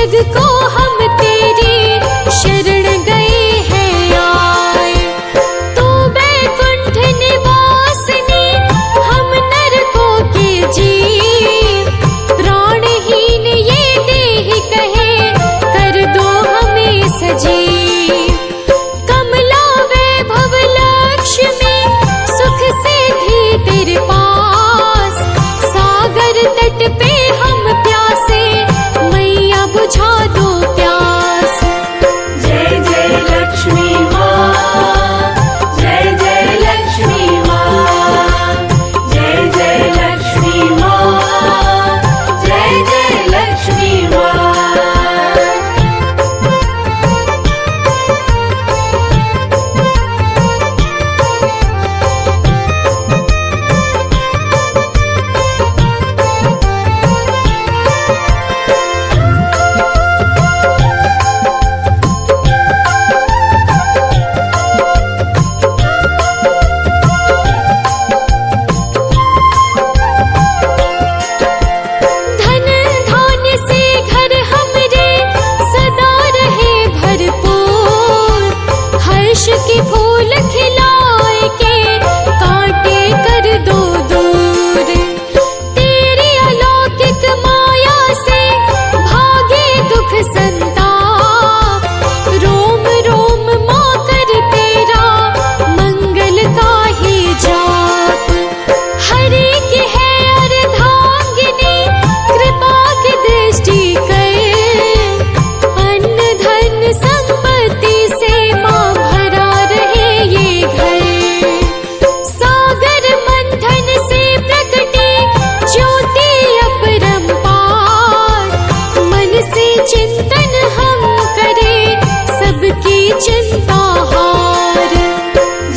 जग को हम तेरी शरण गए हैं आए। तू बैकुंठ निवासिनी हम नरकों के जीव, प्राणहीन ये देह कहे कर दो हमें सजीव। कमला वैभव लक्ष्मी सुख से थी तेरे पास, सागर तट पे हम प्यासे मैया बुझा दो प्यास। जय जय लक्ष्मी माँ, जय जय लक्ष्मी माँ, जय जय लक्ष्मी माँ, जय जय लक्ष्मी माँ। धन धान्य से घर हमरे सदा रहे भरपूर, हर्ष के फूल खिलाए के कांटे कर दो दूर। तेरी अलौकिक माया से भागे दुख संताप, रोम रोम माँ कर तेरा मंगल का ही जाप। हरि की है अर्धांगिनी कृपा की दृष्टि कर, अन्न धन संपत्ति से माँ भरा रहे ये घर। सागर मंथन से प्रकटे ज्योति अपरंपार, मन से चिंतन हम करें सबकी चिंता हार।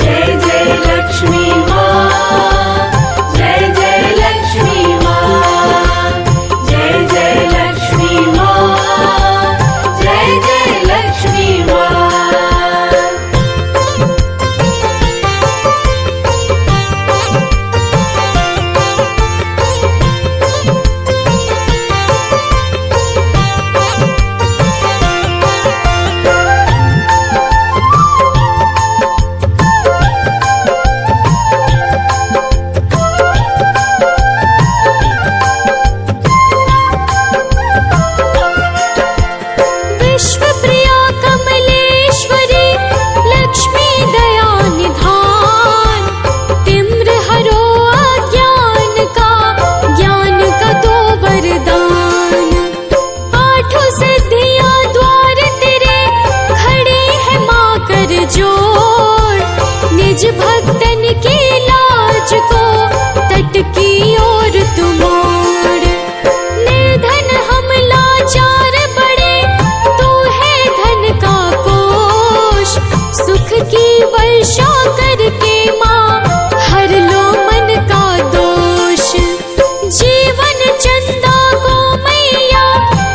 जय जय लक्ष्मी माँ, जय जय लक्ष्मी माँ, जय जय लक्ष्मी माँ, जय जय लक्ष्मी माँ। विश्व प्रिया कमलेश्वरी लक्ष्मी दया निधान, तिम्र हरो अज्ञान का ज्ञान का दो वरदान। आठों सिद्धियां द्वार तेरे खड़े हैं माँ कर जोड़, निज भक्तन की लाज को तट की ओर तू मोड़। निर्धन हम लाचार बड़े तू है धन का कोश, सुख की वर्षा करके माँ हर लो मन का दोष। जीवन चंदा को मैया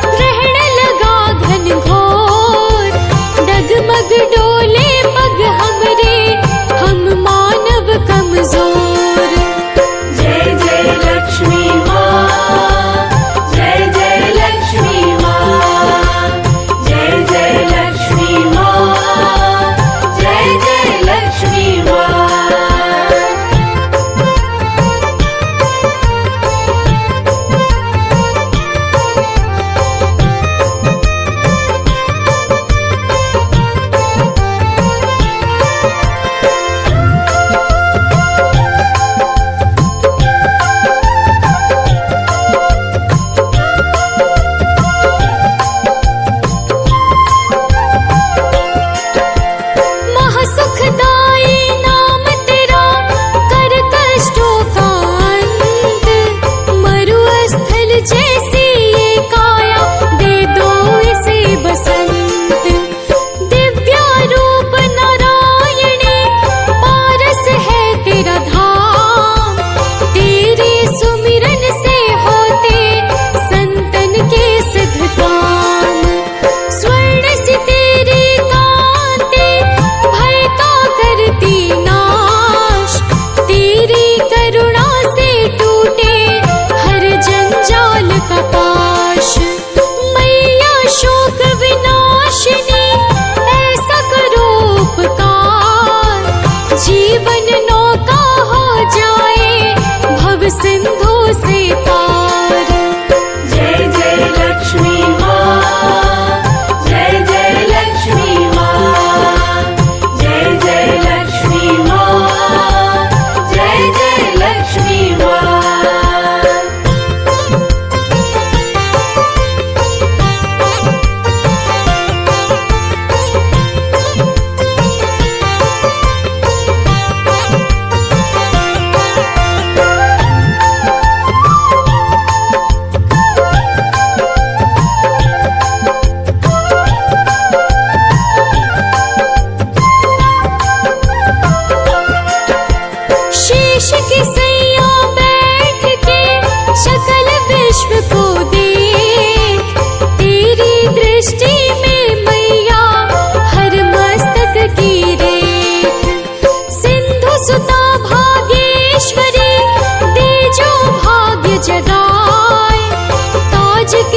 ग्रहण लगा घन घोर, डगमग डोले पग हमरे हम मानव कमजोर। जय जय लक्ष्मी माँ, जय जय लक्ष्मी माँ, जय जय लक्ष्मी माँ, जय जय लक्ष्मी माँ।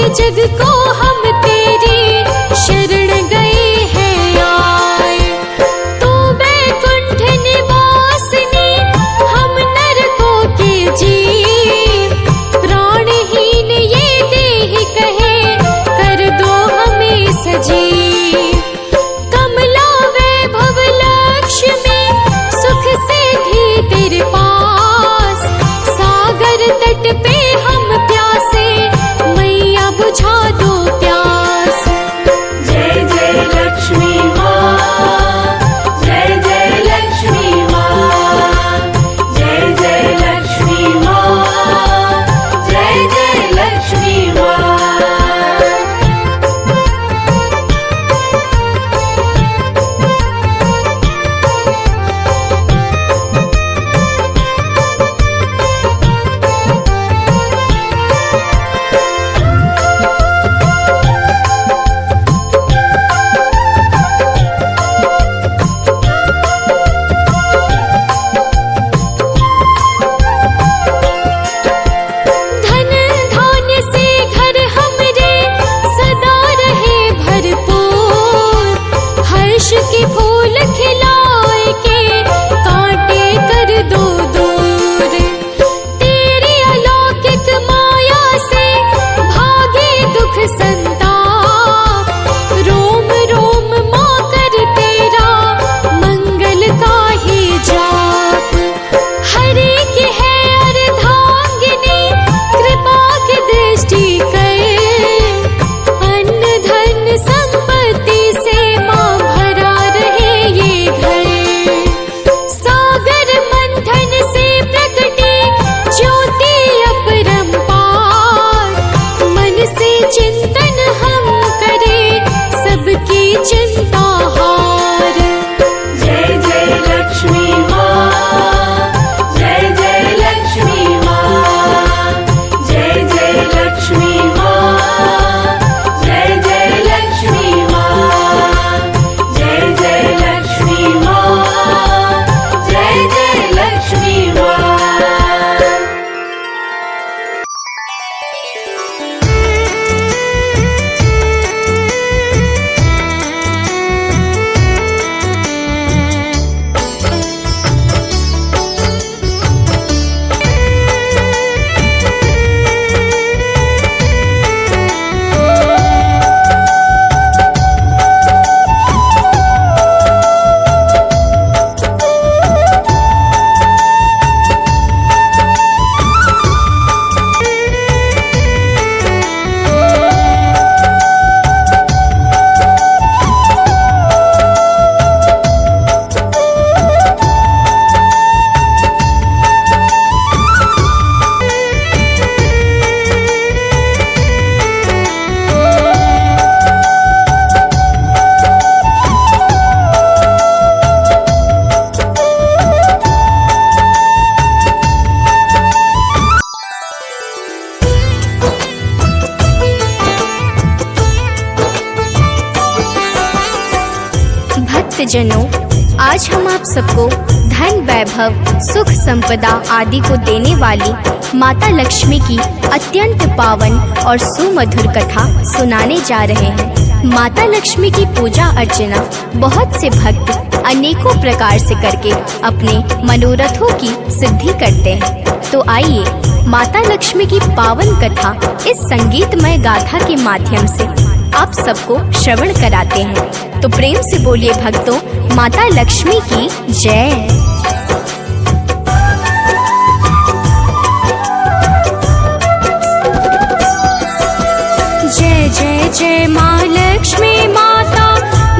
के जग को हम तेरी शरण गए हैं आए। तू बैकुंठ निवासिनी, हम नरकों के जीव, प्राणहीन ये देह कहे कर दो हमें सजीव। कमला वैभव लक्ष्मी, सुख सिद्धि तेरे पास, सागर तट पे हम प्यासे, मैया बुझा दो प्यास। जय जय लक्ष्मी माँ, जय जय लक्ष्मी माँ, जय जय लक्ष्मी माँ, जय जय लक्ष्मी माँ। धन धान्य से घर हमरे सदा रहे भरपूर, हर्ष के फूल खिलाए के कांटे कर दो दूर। तेरी अलौकिक माया से भागे दुख संताप, रोम रोम माँ कर तेरा मंगल का ही जाप। हरि की है अर्धांगिनी, कृपा की दृष्टि कर, अन्न धन संपत्ति से माँ भरा रहे ये घर। सागर मंथन से प्रकटी ज्योति अपरंपार, मन से चिंतन हम करें सबकी चिंता हार। जय जय लक्ष्मी माँ, जय जय लक्ष्मी माँ, जय जय लक्ष्मी माँ, जय जय लक्ष्मी माँ, जय जय लक्ष्मी माँ, जय जय लक्ष्मी माँ। भक्तजनों, आज हम आप सबको धन वैभव सुख संपदा आदि को देने वाली माता लक्ष्मी की अत्यंत पावन और सुमधुर कथा सुनाने जा रहे हैं। माता लक्ष्मी की पूजा अर्चना बहुत से भक्त अनेकों प्रकार से करके अपने मनोरथों की सिद्धि करते हैं। तो आइए माता लक्ष्मी की पावन कथा इस संगीतमय गाथा के माध्यम से आप सबको श्रवण कराते हैं। तो प्रेम से बोलिए भक्तों, माता लक्ष्मी की जय। जय जय जय माँ लक्ष्मी माता,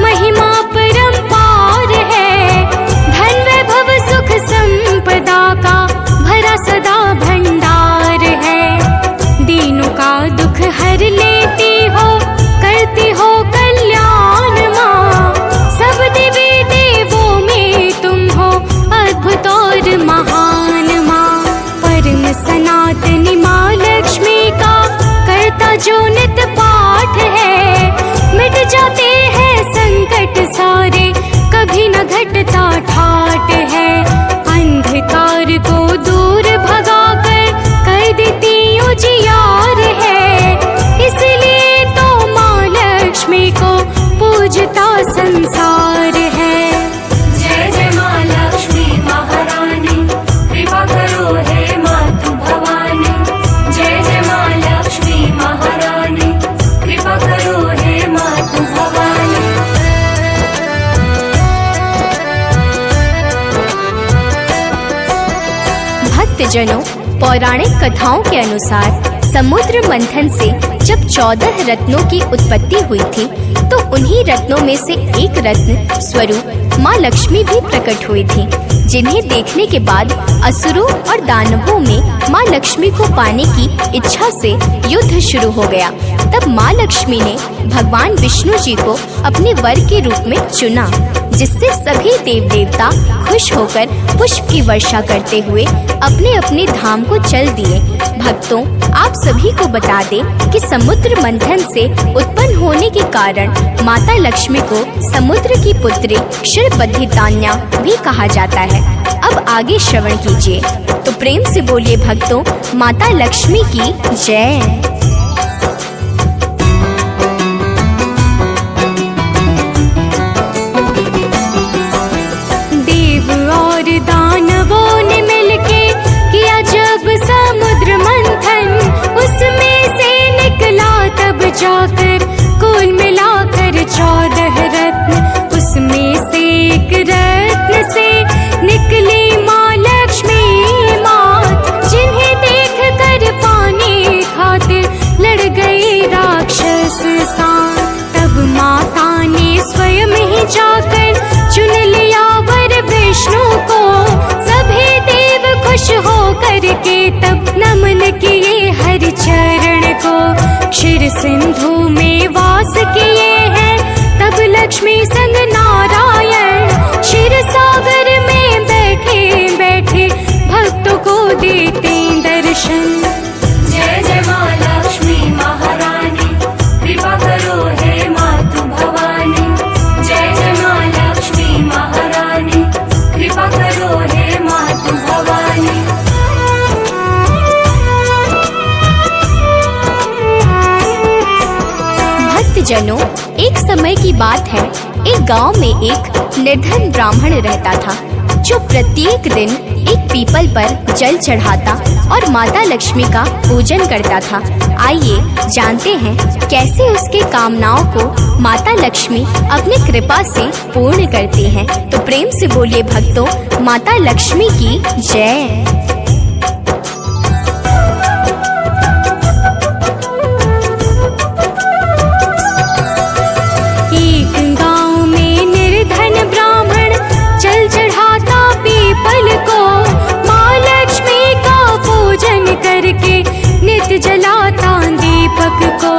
महिमा परंपार है। धन वैभव सुख संपदा का भरा सदा भंडार है। दीनों का दुख हर लेती हो, करती हो कल्याण माँ। सब देवी देवों में तुम हो अद्भुत और महान माँ। परम सनातनी माँ लक्ष्मी का करता जो नित पाठ है। मिट जाते हैं संकट सारे, कभी न घटता ठाट है। अंधकार को दूर भगाकर कर देती उजियार है। इसलिए भक्तजनों, पौराणिक कथाओं के अनुसार समुद्र मंथन से जब 14 रत्नों की उत्पत्ति हुई थी, तो उन्हीं रत्नों में से एक रत्न स्वरूप माँ लक्ष्मी भी प्रकट हुई थी, जिन्हें देखने के बाद असुरों और दानवों में माँ लक्ष्मी को पाने की इच्छा से युद्ध शुरू हो गया। तब माँ लक्ष्मी ने भगवान विष्णु जी को अपने वर के रूप में चुना, जिससे सभी देव देवता खुश होकर पुष्प की वर्षा करते हुए अपने अपने धाम को चल दिए। भक्तों, आप सभी को बता दें कि समुद्र मंथन से उत्पन्न होने के कारण माता लक्ष्मी को समुद्र की पुत्री क्षीरबद्धितान्या भी कहा जाता है। अब आगे श्रवण कीजिए, तो प्रेम से बोलिए भक्तों, माता लक्ष्मी की जय। दानवों ने मिलके किया जब समुद्र मंथन, उसमें से निकला तब जाकर कुल मिलाकर 14 रत्न। उसमें से एक रत्न से निकली माँ लक्ष्मी मात, जिन्हें देख कर पाने खातिर लड़ गए राक्षस साथ। तब माता ने स्वयं ही जाकर चुन लिया वर विष्णु को, सभी देव खुश हो करके तब नमन किए हरि चरण को। क्षीर सिंधु में वास किए हैं तब लक्ष्मी संग नारायण, क्षीर सागर में बैठे बैठे भक्तों को देते दर्शन। जय जय माँ लक्ष्मी महारानी, कृपा करो हे मातु भवानी। जय जय माँ लक्ष्मी महारानी, कृपा करो हे मातु भवानी। भक्तजनों, एक समय की बात है, एक गांव में एक निर्धन ब्राह्मण रहता था, जो प्रत्येक दिन एक पीपल पर जल चढ़ाता और माता लक्ष्मी का पूजन करता था। आइए जानते हैं कैसे उसके कामनाओं को माता लक्ष्मी अपनी कृपा से पूर्ण करती हैं। तो प्रेम से बोलिए भक्तों, माता लक्ष्मी की जय। जलाता दीपक को,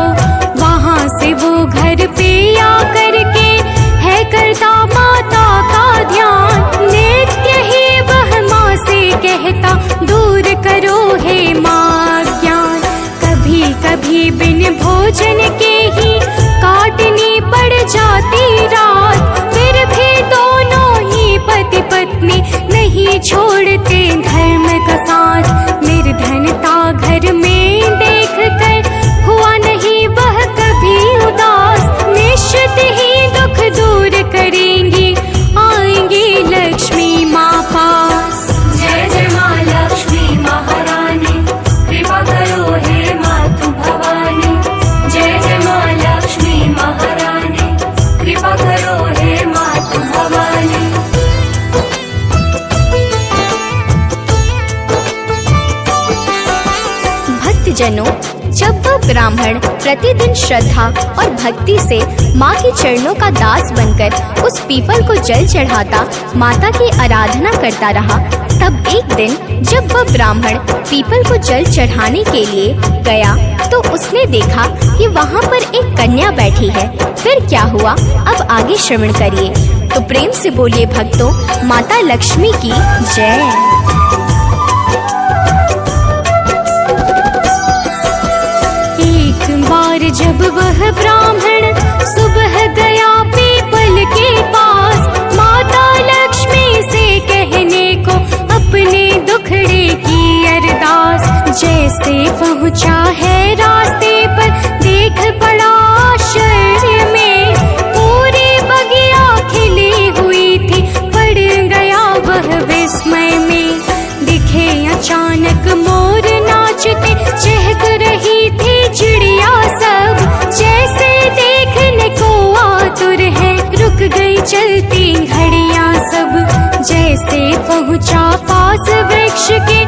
वहाँ से वो घर पे आ करके है करता माता का ध्यान। नित्य ही वह माँ से कहता दूर करो हे माँ ज्ञान। कभी कभी बिन भोजन के ही काटनी पड़ जाती रात, फिर भी दोनों ही पति पत्नी नहीं छोड़ते धर्म का साथ। निर्धनता घर में देख कर हुआ नहीं वह कभी उदास, निश्चित ही दुख दूर करेंगी आएंगी लक्ष्मी माँ पास। जय जय माँ लक्ष्मी महारानी, कृपा करो हे मातु भवानी। जय जय माँ लक्ष्मी महारानी, कृपा करो हे मातु भवानी। भक्तजनों, जब वह ब्राह्मण प्रतिदिन श्रद्धा और भक्ति से माँ के चरणों का दास बनकर उस पीपल को जल चढ़ाता माता की आराधना करता रहा, तब एक दिन जब वह ब्राह्मण पीपल को जल चढ़ाने के लिए गया, तो उसने देखा कि वहाँ पर एक कन्या बैठी है। फिर क्या हुआ, अब आगे श्रवण करिए। तो प्रेम से बोलिए भक्तों, माता लक्ष्मी की जय। बार जब वह ब्राह्मण सुबह गया पीपल के पास, माता लक्ष्मी से कहने को अपने दुखड़े की अरदास। जैसे पहुंचा है रास्ते पर देख बड़ा आश्चर्य में, पूरी बगिया खिली हुई थी, पड़ गया वह विस्मय में। दिखे अचानक मोर नाचते, चहक रही थी चिड़िया सब, जैसे देखने को आतुर है, रुक गई चलती घड़ियां सब। जैसे पहुंचा पास वृक्ष के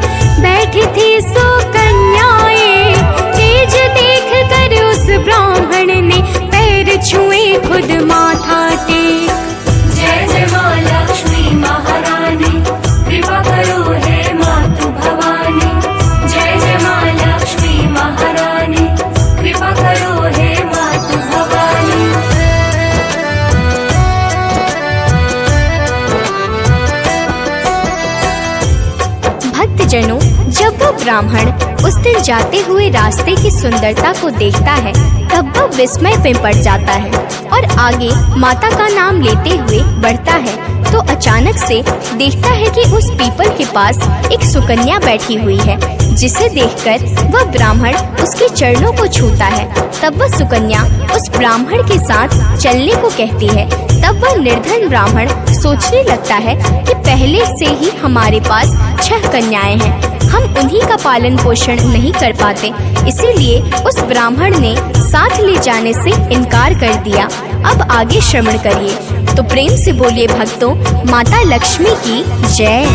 भक्तजनों, जब वह ब्राह्मण उस दिन जाते हुए रास्ते की सुंदरता को देखता है, तब वह विस्मय में पड़ जाता है और आगे माता का नाम लेते हुए बढ़ता है तो अचानक से देखता है कि उस पीपल के पास एक सुकन्या बैठी हुई है, जिसे देखकर वह ब्राह्मण उसके चरणों को छूता है। तब वह सुकन्या उस ब्राह्मण के साथ चलने को कहती है। तब वह निर्धन ब्राह्मण सोचने लगता है कि पहले से ही हमारे पास 6 कन्याएं हैं, हम उन्हीं का पालन पोषण नहीं कर पाते, इसीलिए उस ब्राह्मण ने साथ ले जाने से इनकार कर दिया। अब आगे श्रवण करिए। तो प्रेम से बोलिए भक्तों, माता लक्ष्मी की जय।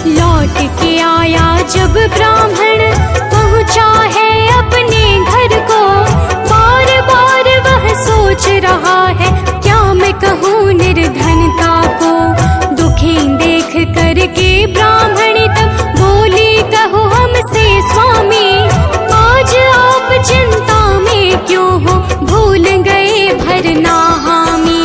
लौट के आया जब ब्राह्मण पहुँचा है अपने घर को, बार बार वह सोच रहा है क्या मैं कहूँ निर्धनता को। दुखी देख करके ब्राह्मण तब बोली, कहो हमसे स्वामी, आज आप चिंता में क्यों हो, भूल गए भरना हामी।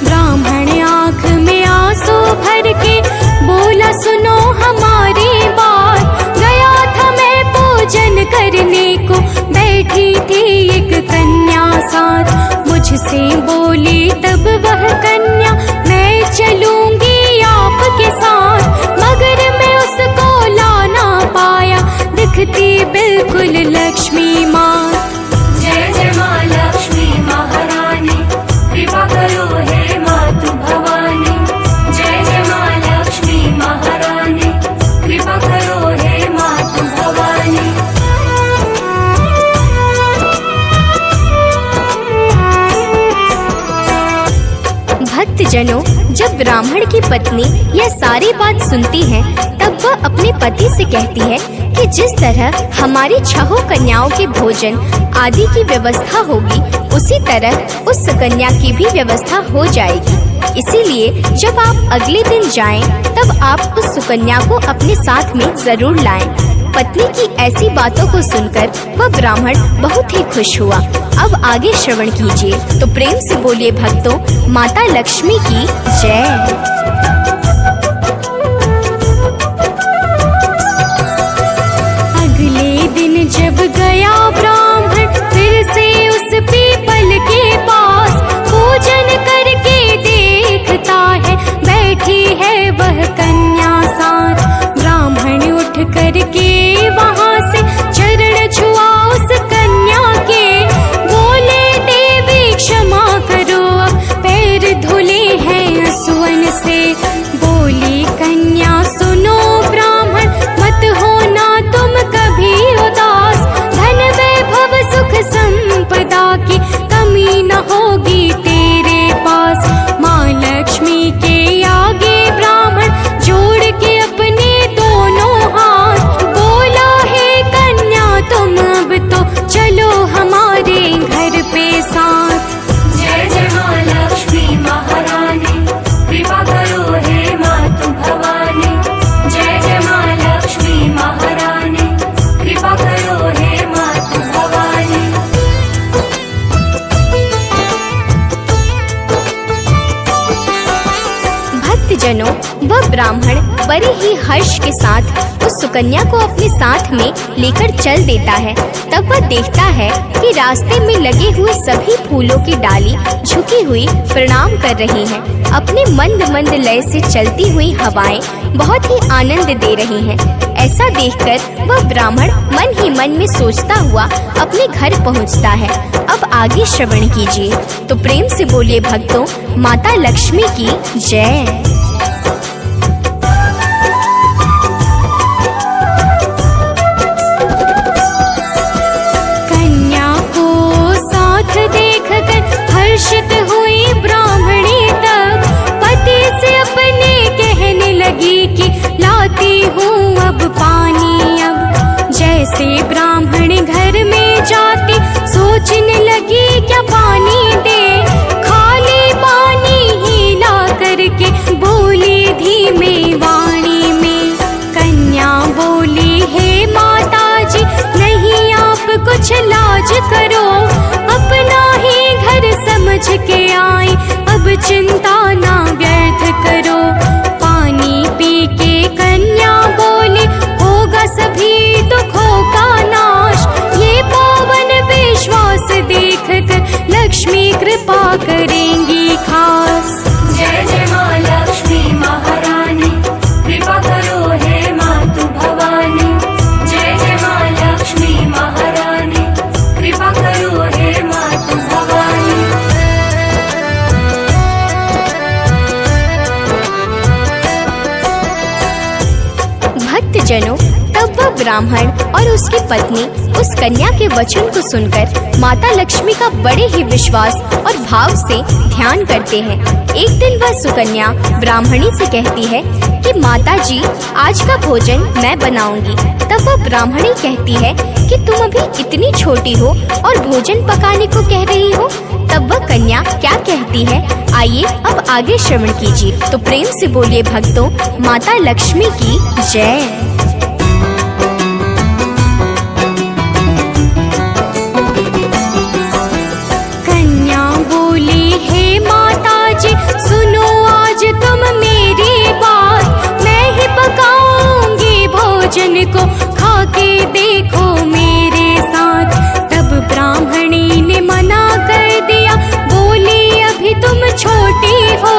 ब्राह्मण आँख में आंसू भर के बोला, सुनो हमारी बात, गया था मैं पूजन करने को, बैठी थी एक कन्या साथ, मुझसे बोली तब वह कन्या, मैं चलूंगी आपके साथ, मगर मैं उसको ला ना पाया, दिखती बिल्कुल लक्ष्मी माँ। जय जय माँ लक्ष्मी महारानी, कृपा करो हे मातु भवानी। जय जय माँ लक्ष्मी महारानी, कृपा करो हे मातु भवानी। भक्तजनों, जब ब्राह्मण की पत्नी यह सारी बात सुनती है, तब वह अपने पति से कहती है कि जिस तरह हमारी 6 कन्याओं के भोजन आदि की व्यवस्था होगी, उसी तरह उस कन्या की भी व्यवस्था हो जाएगी। इसीलिए जब आप अगले दिन जाएं, तब आप उस सुकन्या को अपने साथ में जरूर लाएं। पत्नी की ऐसी बातों को सुनकर वह ब्राह्मण बहुत ही खुश हुआ। अब आगे श्रवण कीजिए। तो प्रेम से बोलिए भक्तों, माता लक्ष्मी की जय। अगले दिन जब गया ब्राह्मण फिर से उस पीपल के पास, पूजन करके देखता है बैठी है वह कन्या साथ। ब्राह्मण उठ करके वहाँ से चरण छुआ उस कन्या के, बोले देवी क्षमा करो, अब पैर धुले हैं असुवन से। बोली कन्या सुनो ब्राह्मण, मत होना तुम कभी उदास, धन वैभव सुख संपदा की कमी न होगी तेरे पास। माँ लक्ष्मी के आगे ब्राह्मण जोड़ के अपने दोनों हाथ, बोला हे कन्या तुम अब तो चलो हमारे घर पे साथ। जय जय माँ लक्ष्मी महारानी, कृपा करो हे मातु भवानी। जय जय माँ लक्ष्मी महारानी, कृपा करो हे मातु भवानी। भक्तजनों, वह ब्राह्मण बड़े ही हर्ष के साथ उस सुकन्या को अपने साथ में लेकर चल देता है। तब वह देखता है कि रास्ते में लगे हुए सभी फूलों की डाली झुकी हुई प्रणाम कर रही हैं। अपने मंद मंद लय से चलती हुई हवाएं बहुत ही आनंद दे रही हैं। ऐसा देखकर वह ब्राह्मण मन ही मन में सोचता हुआ अपने घर पहुंचता है। अब आगे श्रवण कीजिए। तो प्रेम से बोलिए भक्तों, माता लक्ष्मी की जय। हर्षित हुई ब्राह्मणी तब, पति से अपने कहने लगी कि लाती हूँ अब पानी। अब जैसे ब्राह्मण घर में जाती, सोचने लगी क्या पानी दे, खाली पानी ही ला करके कर लक्ष्मी कृपा करेंगी खास। जय जय माँ लक्ष्मी महारानी, कृपा करो हे मातु भवानी। जय जय माँ लक्ष्मी महारानी, कृपा करो हे मातु भवानी। भक्तजनों, तब वह ब्राह्मण और उसकी पत्नी उस कन्या के वचन को सुनकर माता लक्ष्मी का बड़े ही विश्वास और भाव से ध्यान करते हैं। एक दिन वह सुकन्या ब्राह्मणी से कहती है कि माता जी, आज का भोजन मैं बनाऊंगी। तब वह ब्राह्मणी कहती है कि तुम अभी इतनी छोटी हो और भोजन पकाने को कह रही हो। तब वह कन्या क्या कहती है, आइए अब आगे श्रवण कीजिए। तो प्रेम से बोलिए भक्तों, माता लक्ष्मी की जय। कन्या बोली, हे माता जी, सुनो आज तुम मेरी बात। मैं ही पकाऊंगी भोजन को, खा के देखो मेरे साथ। तब ब्राह्मणी ने मना कर दिया, बोली अभी तुम छोटी हो,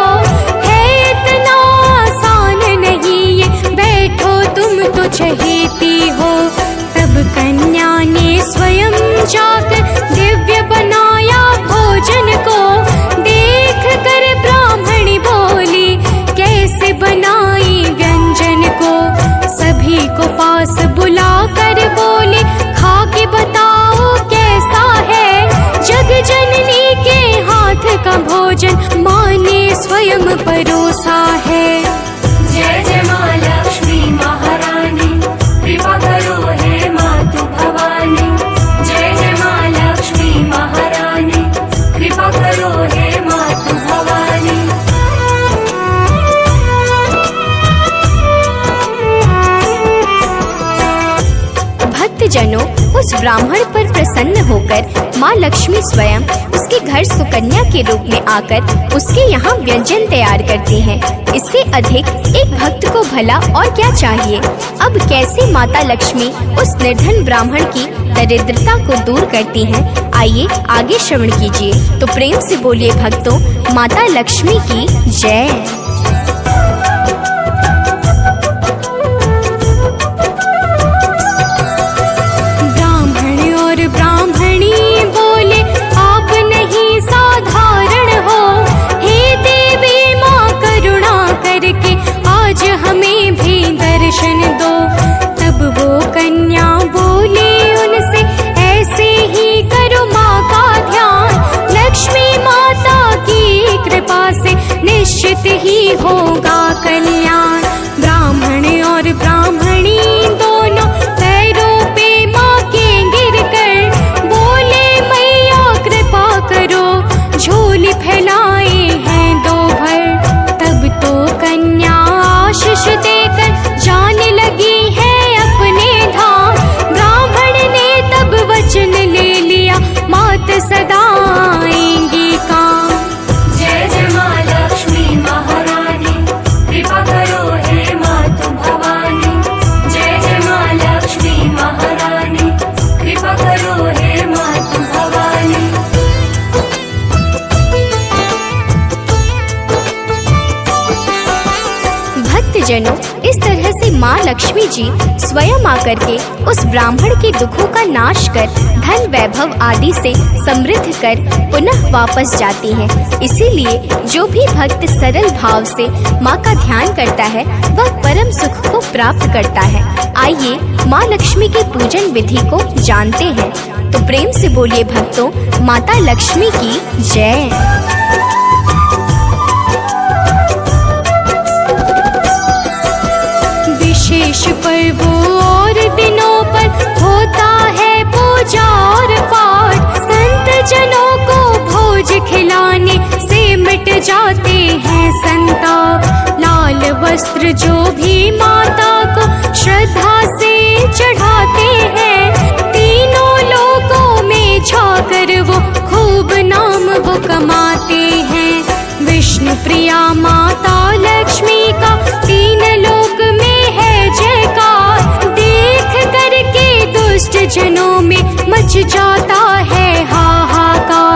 है इतना आसान नहीं ये, बैठो तुम तो चहेती हो। तब कन्या ने स्वयं जाकर दिव्य बनाया भोजन को। देख कर ब्राह्मणी बोली, कैसे बनाई व्यंजन को। सभी को पास बुला कर बोले, खा के बताओ कैसा है। जग जननी के हाथ का भोजन माँ ने स्वयं परोसा है। जय जय माँ लक्ष्मी महारानी, कृपा करो हे मातु भवानी। जय जय माँ लक्ष्मी महारानी, कृपा करो हे मातु भवानी। भक्तजनों, उस ब्राह्मण पर प्रसन्न होकर माँ लक्ष्मी स्वयं उसके घर सुकन्या के रूप में आकर उसके यहाँ व्यंजन तैयार करती हैं। इससे अधिक एक भक्त को भला और क्या चाहिए। अब कैसे माता लक्ष्मी उस निर्धन ब्राह्मण की दरिद्रता को दूर करती हैं, आइए आगे श्रवण कीजिए। तो प्रेम से बोलिए भक्तों, माता लक्ष्मी की जय। ब्राह्मणी बोले, आप नहीं साधारण हो, हे देवी माँ करुणा करके आज हमें भी दर्शन दो। तब वो कन्या बोली उनसे, ऐसे ही करो माँ का ध्यान। लक्ष्मी माता की कृपा से निश्चित ही होगा कल्याण। ब्राह्मण और ब्राह्मणी दोनों पैरों पे माँ के गिर कर बोले, मैया कृपा करो, झोली फैलाए हैं दो भर। तब तो कन्या आशीष देकर जाने लगी है अपने धाम। ब्राह्मण ने तब वचन ले लिया, मात सदा आएंगी काम। जय जय माँ लक्ष्मी महारानी, कृपा करो हे मातु भवानी। जय जय माँ लक्ष्मी महारानी, कृपा करो हे मातु भवानी। भक्तजनों, इस तरह से माँ लक्ष्मी जी स्वयं आकर के उस ब्राह्मण के दुखों का नाश कर धन वैभव आदि से समृद्ध कर पुनः वापस जाती हैं। इसीलिए जो भी भक्त सरल भाव से माँ का ध्यान करता है वह परम सुख को प्राप्त करता है। आइए माँ लक्ष्मी के पूजन विधि को जानते हैं। तो प्रेम से बोलिए भक्तों, माता लक्ष्मी की जय। विशेष पर्वों और दिनों पर होता है पूजा और पाठ। संत जनों को भोज खिलाने से मिट जाते हैं संताप। लाल वस्त्र जो भी माता को श्रद्धा से चढ़ाते हैं, तीनों लोकों में जाकर वो खूब नाम वो कमाते हैं। विष्णु प्रिया माता लक्ष्मी का तीन लोक में है जयकार। देख करके दुष्ट जनों में मच जाता है हाहाकार।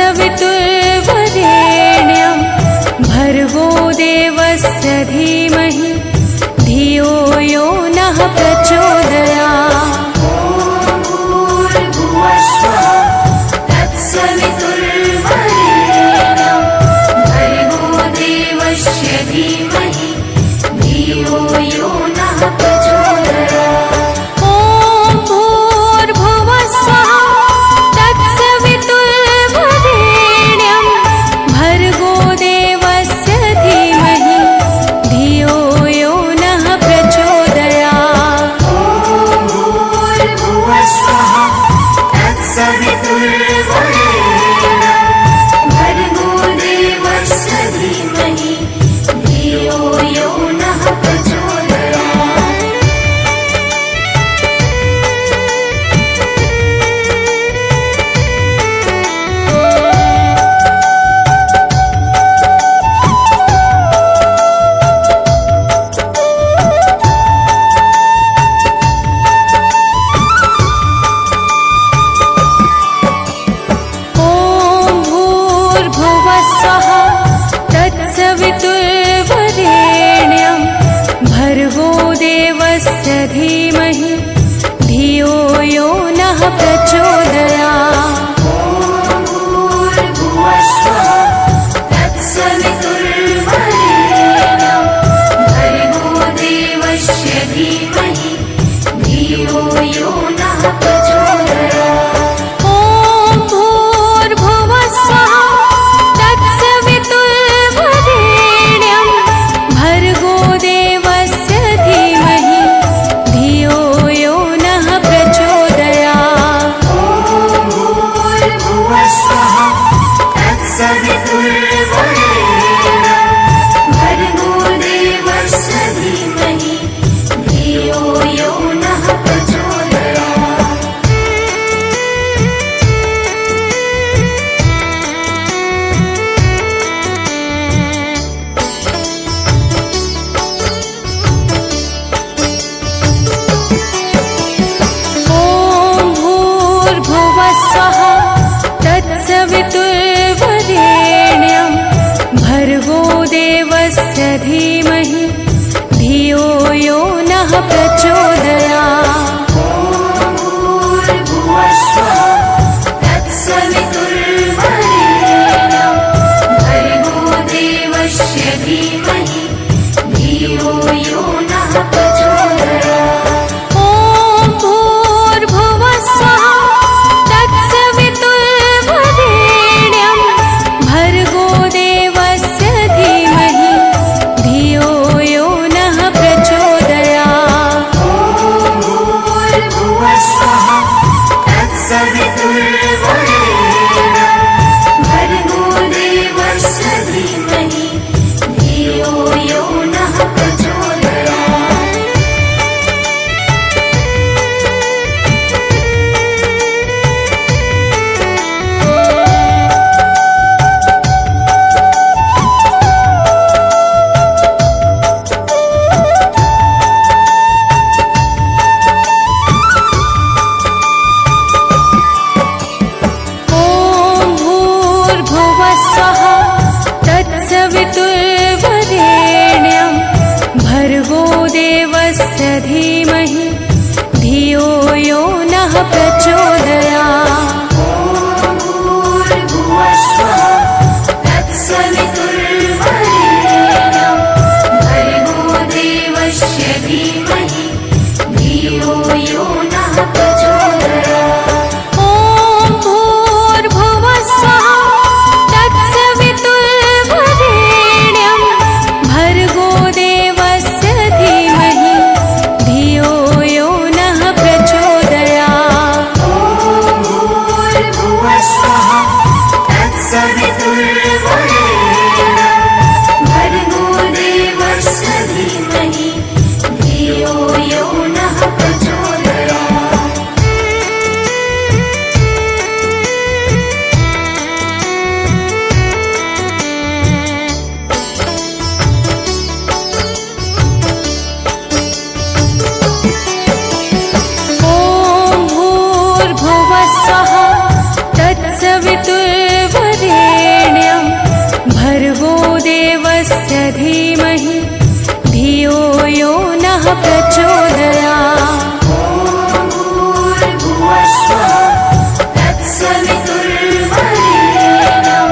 तत्सवितुर्वरेण्यं भर्गो देवस्य धीमहि धियो यो नः प्रचोदयात्। भूर्भुवस्सुः तत्सवितुर्वरेण्यं भर्गो देवस्य धीमहि धियो यो नः प्रचोदयात्। ॐ भूर्भुवः स्वः तत्सवितुर्वरेण्यं भर्गो देवस्य धीमहि धियो यो नः प्रचोदयात्। भूर्भुवस्सुः तत्सवितुर्वरेण्यं भर्गो देवस्य धीमहि धियो यो नः प्रचोदयात्। ॐ भूर्भुवः स्वः तत्सवितुर्वरेण्यं भर्गो देवस्य धीमहि धियो यो नः प्रचोदयात्। भूर्भुवस्सुः तत्सवितुर्वरेण्यं भर्गो देवस्य धीमहि धियो यो नः प्रचोदयात्। ॐ भूर्भुवः स्वः तत्सवितुर्वरेण्यं भर्गो देवस्य धीमहि धियो यो नः प्रचोदयात्। भूर्भुवस्सुः तत्सवितुर्वरेण्यं भर्गो देवस्य धीमहि धियो यो नः प्रचोदयात्। ॐ भूर्भुवः स्वः तत्सवितुर्वरेण्यं भर्गो देवस्य धीमहि धियो यो नः प्रचोदयात्। भूर्भुवस्सुः तत्सवितुर्वरेण्यं भर्गो देवस्य धीमहि धियो यो नः प्रचोदयात्। ॐ भूर्भुवः स्वः तत्सवितुर्वरेण्यं भर्गो देवस्य धीमहि धियो यो नः प्रचोदयात्। प्रचोदयात्। भूर्भुवः स्वः तत्सवितुर्वरेण्यं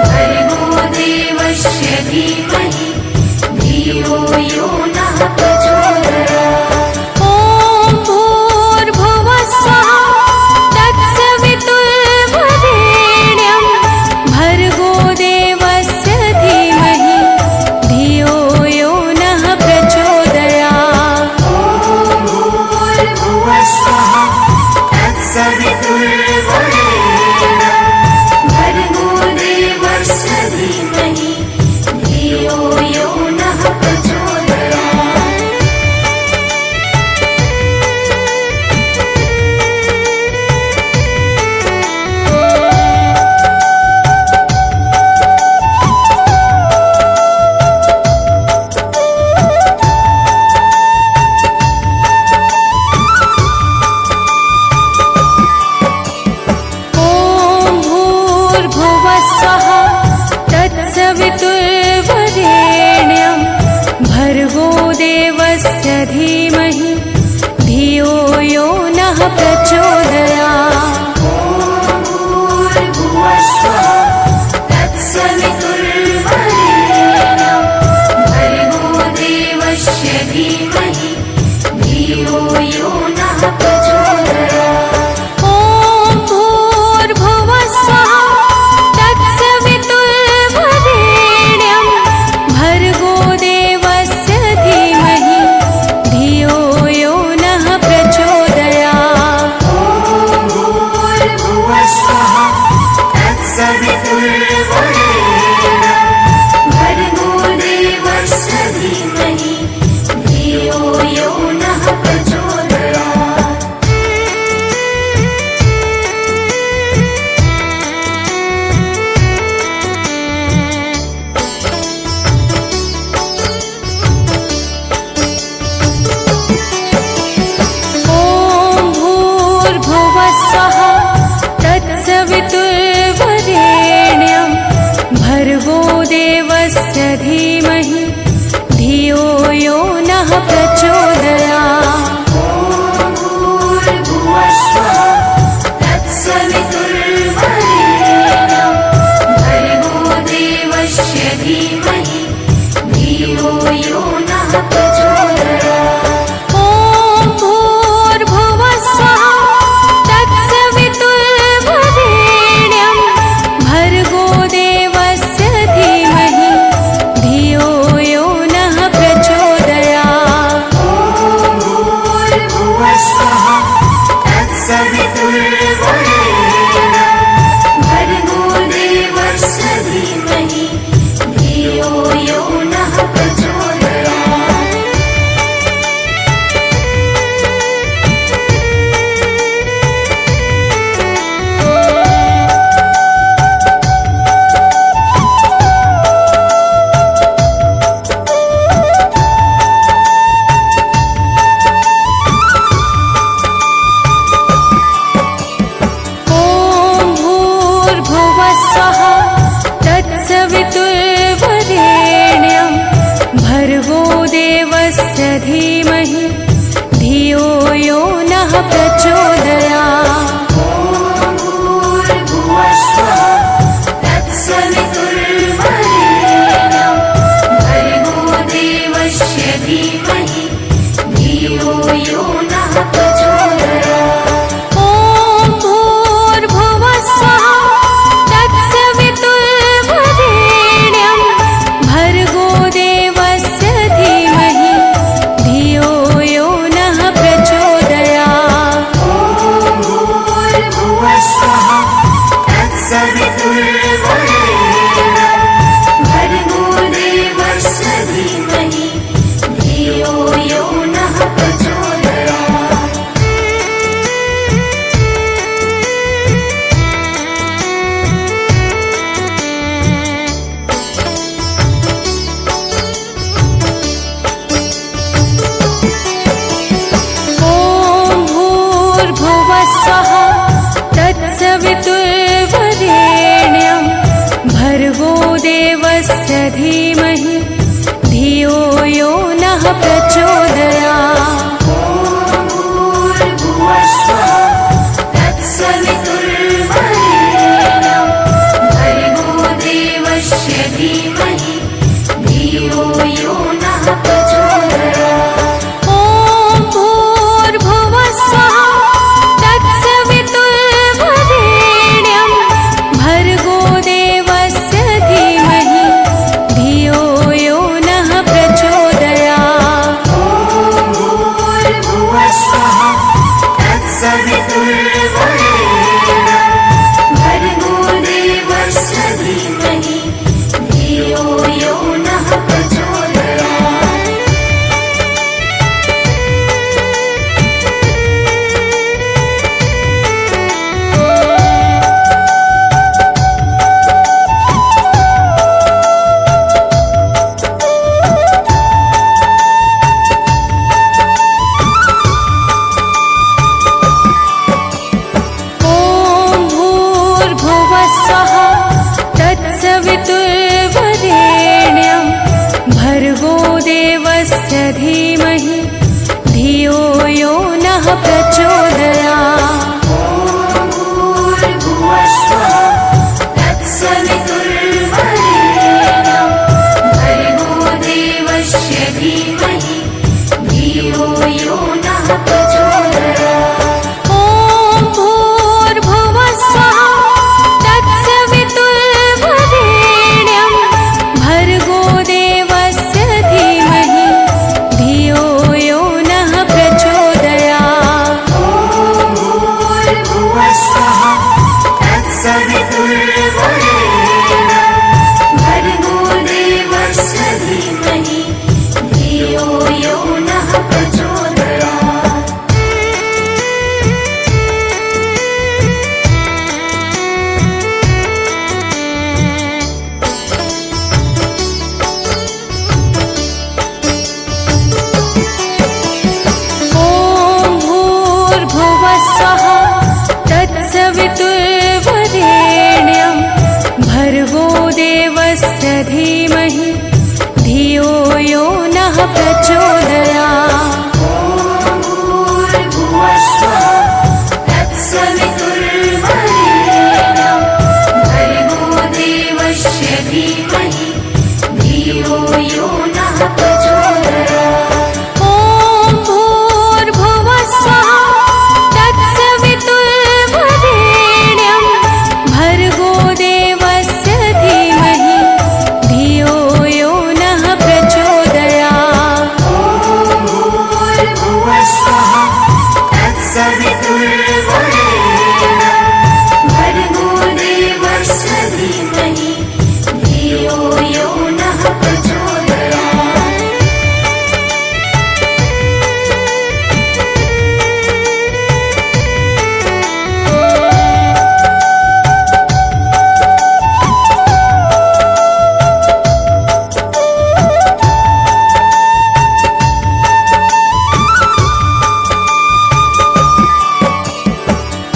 भर्गो देवस्य धीमहि धियो यो नः प्रचोदयात्। ॐ भूर्भुवः स्वः तत्सवितुर्वरेण्यं भर्गो देवस्य धीमहि धियो यो नः प्रचोदयात्। भूर्भुवः स्वः तत्सवितुर्वरेण्यं भर्गो देवस्य धीमहि धियो यो नः प्रचोदयात्। ॐ भूर्भुवः स्वः तत्सवितुर्वरेण्यं भर्गो देवस्य धीमहि धियो यो नः प्रचोदयात्। भूर्भुवः स्वः तत्सवितुर्वरेण्यं भर्गो देवस्य धीमहि धियो यो नः प्रचोदयात्। ॐ भूर्भुवः स्वः तत्सवितुर्वरेण्यं भर्गो देवस्य धीमहि धियो यो नः प्रचोदयात्। भूर्भुवः स्वः तत्सवितुर्वरेण्यं भर्गो देवस्य धीमहि धियो यो नः प्रचोदयात्। ॐ भूर्भुवः स्वः तत्सवितुर्वरेण्यं भर्गो देवस्य धीमहि धियो यो नः प्रचोदयात्। भूर्भुवः स्वः तत्सवितुर्वरेण्यं भर्गो देवस्य धीमहि धियो यो नः प्रचोदयात्। ॐ भूर्भुवः स्वः तत्सवितुर्वरेण्यं भर्गो देवस्य धीमहि धियो यो नः प्रचोदयात्। भूर्भुवः स्वः तत्सवितुर्वरेण्यं भर्गो देवस्य धीमहि धियो यो नः प्रचोदयात्। ॐ भूर्भुवः स्वः तत्सवितुर्वरेण्यं भर्गो देवस्य धीमहि धियो यो नः प्रचोदयात्। भूर्भुवः स्वः तत्सवितुर्वरेण्यं भर्गो देवस्य धीमहि धियो यो नः प्रचोदयात्। ॐ भूर्भुवः स्वः तत्सवितुर्वरेण्यं भर्गो देवस्य धीमहि धियो यो नः प्रचोदयात्। भूर्भुवः स्वः तत्सवितुर्वरेण्यं भर्गो देवस्य धीमहि धियो यो नः प्रचोदयात्। ॐ भूर्भुवः स्वः तत्सवितुर्वरेण्यं भर्गो देवस्य धीमहि धियो यो नः नः प्रचोदयात्। भूर्भुवः स्वः तत्सवितुर्वरेण्यं भर्गो देवस्य धीमहि धियो यो नः प्रचोदयात्। ॐ भूर्भुवः स्वः तत्सवितुर्वरेण्यं भर्गो देवस्य धीमहि धियो यो नः प्रचोदयात्। भूर्भुवः स्वः तत्सवितुर्वरेण्यं भर्गो देवस्य धीमहि धियो यो नः प्रचोदयात्। ॐ भूर्भुवः स्वः तत्सवितुर्वरेण्यं भर्गो देवस्य धीमहि धियो यो नः प्रचोदयात्। भूर्भुवः स्वः तत्सवितुर्वरेण्यं भर्गो देवस्य धीमहि धियो यो नः प्रचोदयात्। ॐ भूर्भुवः स्वः तत्सवितुर्वरेण्यं भर्गो देवस्य धीमहि धियो यो नः प्रचोदयात्। भूर्भुवः स्वः तत्सवितुर्वरेण्यं भर्गो देवस्य धीमहि धियो यो नः प्रचोदयात्। ॐ भूर्भुवः स्वः तत्सवितुर्वरेण्यं भर्गो देवस्य धीमहि धियो यो नः प्रचोदयात्। भूर्भुवः स्वः तत्सवितुर्वरेण्यं भर्गो देवस्य धीमहि धियो यो नः प्रचोदयात्। ॐ भूर्भुवः स्वः तत्सवितुर्वरेण्यं भर्गो देवस्य धीमहि धियो यो नः प्रचोदयात्। भूर्भुवः स्वः तत्सवितुर्वरेण्यं भर्गो देवस्य धीमहि धियो यो नः प्रचोदयात्।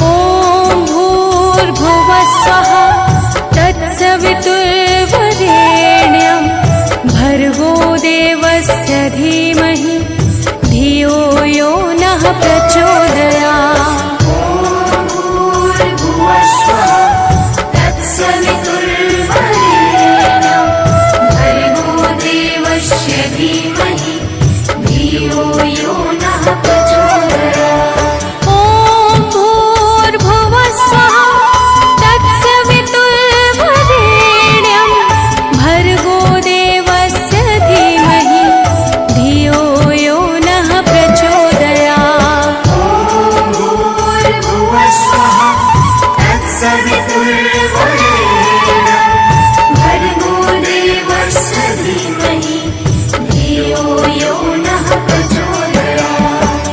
ॐ भूर्भुवः स्वः तत्सवितुर्वरेण्यं भर्गो देवस्य धीमहि धियो यो नः प्रचोदयात्। भूर्भुवः स्वः तत्सवितुर्वरेण्यं भर्गो देवस्य धीमहि धियो यो नः प्रचोदयात्। ॐ भूर्भुवः स्वः तत्सवितुर्वरेण्यं भर्गो देवस्य धीमहि धियो यो नः प्रचोदयात्। भूर्भुवः स्वः तत्सवितुर्वरेण्यं भर्गो देवस्य धीमहि धियो यो नः प्रचोदयात्।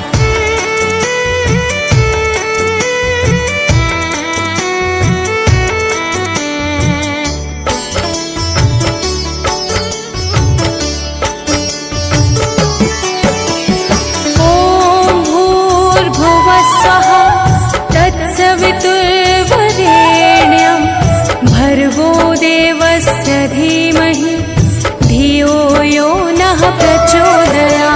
ॐ भूर्भुवः स्वः तत्सवितुर्वरेण्यं भर्गो देवस्य धीमहि धियो यो नः प्रचोदयात्।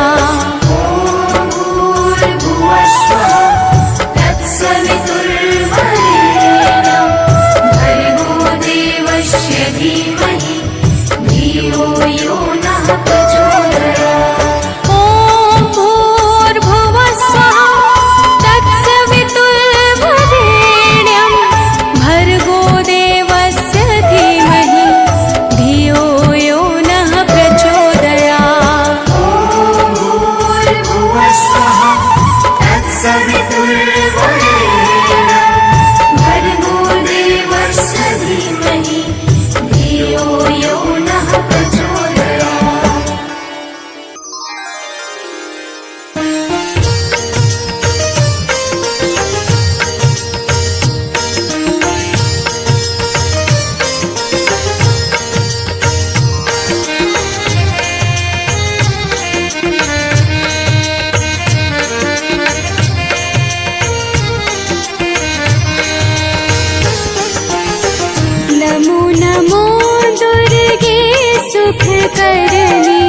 सुख करनी।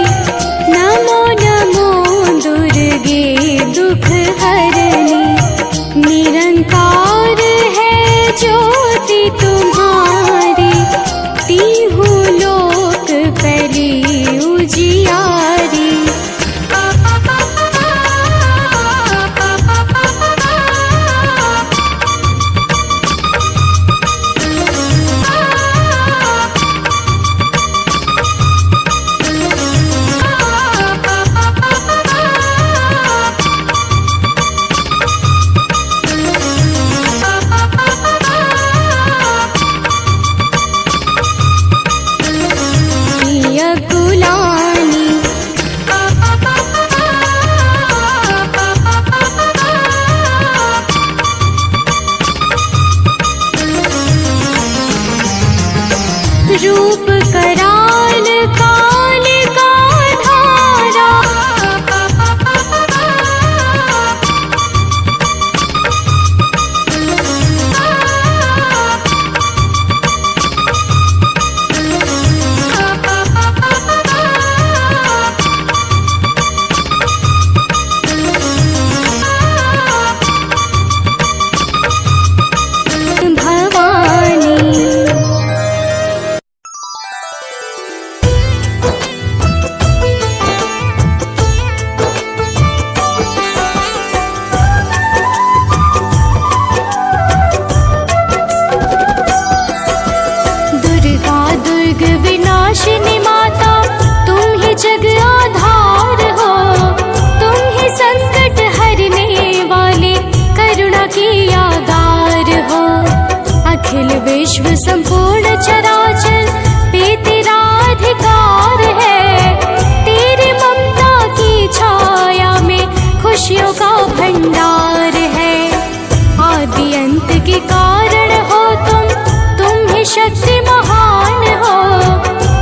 नमो नमो दुर्गे दुख हरनी। निरंकार है ज्योति तुम्हारी, तीहू लोक फैली उजियारी। रूप कराल काल का धारा, विनाशिनी माता तुम ही जग आधार हो। तुम ही संकट हरने वाले करुणा की आगार हो। अखिल विश्व संपूर्ण चराचर पे तेरा अधिकार है। तेरी ममता की छाया में खुशियों का भंडार है। आदि अंत के कारण हो तुम ही शक्ति महान हो।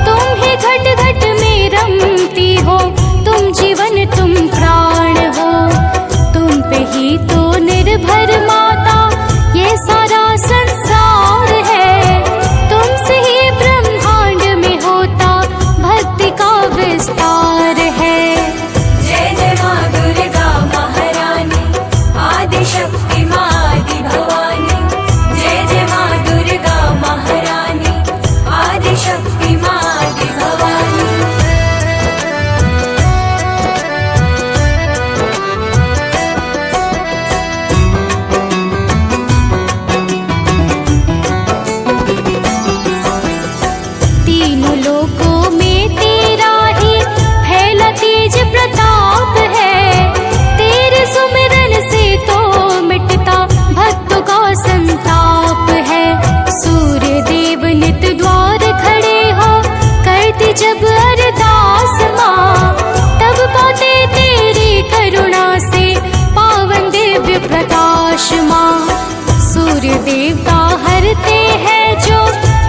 तुम ही घट घट में रमती हो, तुम जीवन तुम प्राण हो। तुम पे ही तो निर्भर माता ये सारा संसार है। तुमसे ही ब्रह्मांड में होता भक्ति का विस्तार है। जय जय माँ दुर्गा महारानी, आदि शक्ति माँ आदि भवानी। जय जय माँ दुर्गा महारानी, आदि शक्ति माँ आदि भवानी। तीनों लोकों में तेरा ही फैला तेज प्रताप है। तेरे सुमिरन से तो मिटता भक्तों का संताप है। सूर्य देव नित द्वार खड़े हो, करते जब अरदास माँ, तब पाते तेरी करुणा से पावन दिव्य प्रकाश माँ। सूर्य देवता हरते हैं जो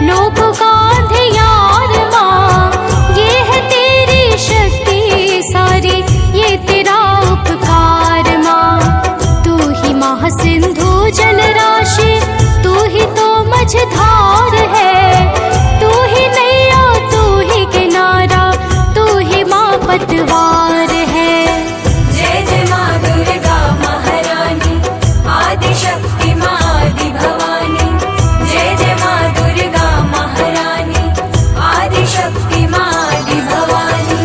लोगों का अंधियार माँ। ये है तेरी शक्ति सारी, ये तेरा उपकार माँ। तू ही महासिंधु जल राशि, तू ही तो मझधार है। तू ही नैया, तू ही किनारा, तू ही माँ पतवार है। जय जय माँ दुर्गा महारानी, आदि शक्ति माँ आदि भवानी। जय जय माँ दुर्गा महारानी, आदि शक्ति माँ आदि भवानी।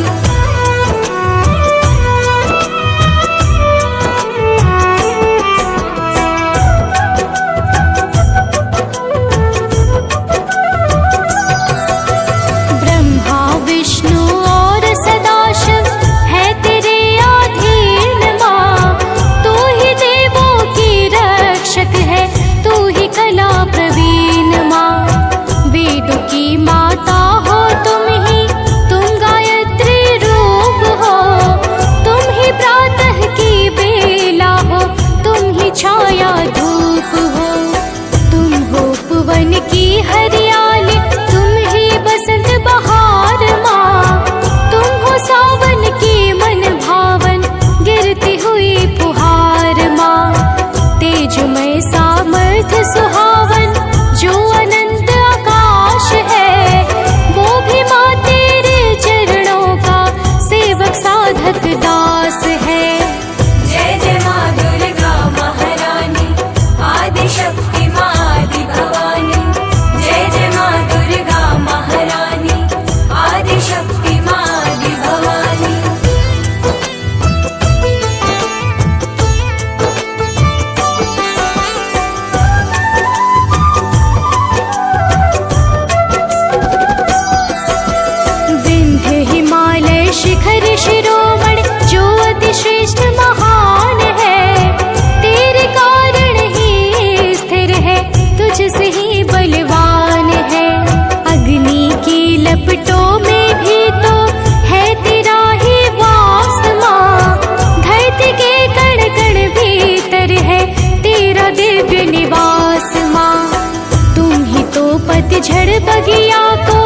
ब्रह्मा विष्णु और सदाशिव है तेरे अधीन माँ। तू ही देवों की रक्षक है, तू ही कला प्रवीण माँ। वेदों की माता हो तुम ही, तुम गायत्री रूप हो। तुम ही प्रातः की बेला हो, तुम ही छाया धूप हो। तुम हो उपवन की हरियाली, तुम ही बसंत बहार माँ। तुम हो सावन की मन भावन गिरती हुई फुहार माँ। तेजमय सामर्थ्य सुहावन जो अनंत आकाश है, वो भी माँ तेरे आदिशक्ति माँ आदि भवानी। जय जय माँ दुर्गा महारानी, आदिशक्ति माँ आदि भवानी। विंध्य हिमालय शिखर शिरोमणि जो अति श्रेष्ठ महान है, तेरे कारण ही स्थिर है, तुझसे ही बलवान है। अग्नि की लपटों में भी तो है तेरा ही वास माँ, धरती के कण कण भीतर है तेरा दिव्य निवास माँ। तुम ही तो पतझड़ बगिया को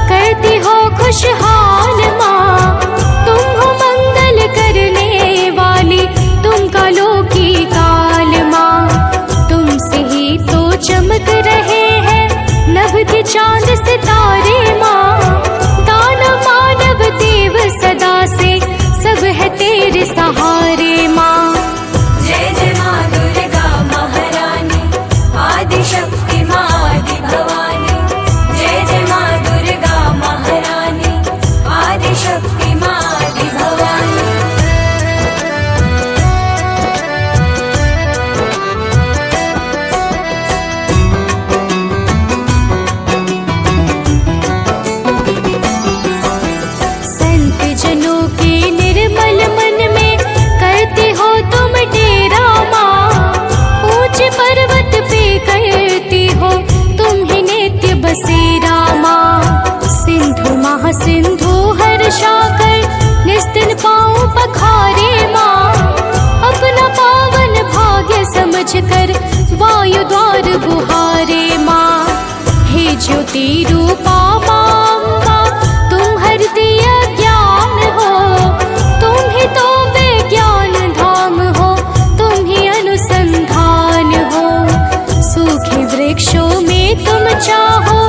करती हो खुशहाल माँ, तुम हो मंगल करने वाली, तुम कालों की काल माँ। तुमसे ही तो चमक रहे हैं नभ के चांद सितारे माँ, दानव मानव देव सदा से सब है तेरे सहारे माँ। जय जय माँ दुर्गा महारानी, आदिशक्ति माँ आदि भवानी। जय जय माँ दुर्गा महारानी, आदिशक्ति माँ आदि भवानी। संत जनों के निर्मल मन में करते हो तुम डेरा माँ, ऊंचे पर्वत पे करती हो तुम ही नित्य बसेरा माँ। सिंधु महासिंधु हर्षाकर निस्दिन पाँव पखारे माँ, अपना पावन भाग्य समझ कर वायु द्वार गुहारे माँ। हे ज्योति रूपा माँ अम्बा, तुम हरती अज्ञान हो, तुम ही तो विज्ञान धाम हो, तुम ही अनुसंधान हो। सूखे वृक्षों में तुम चाहो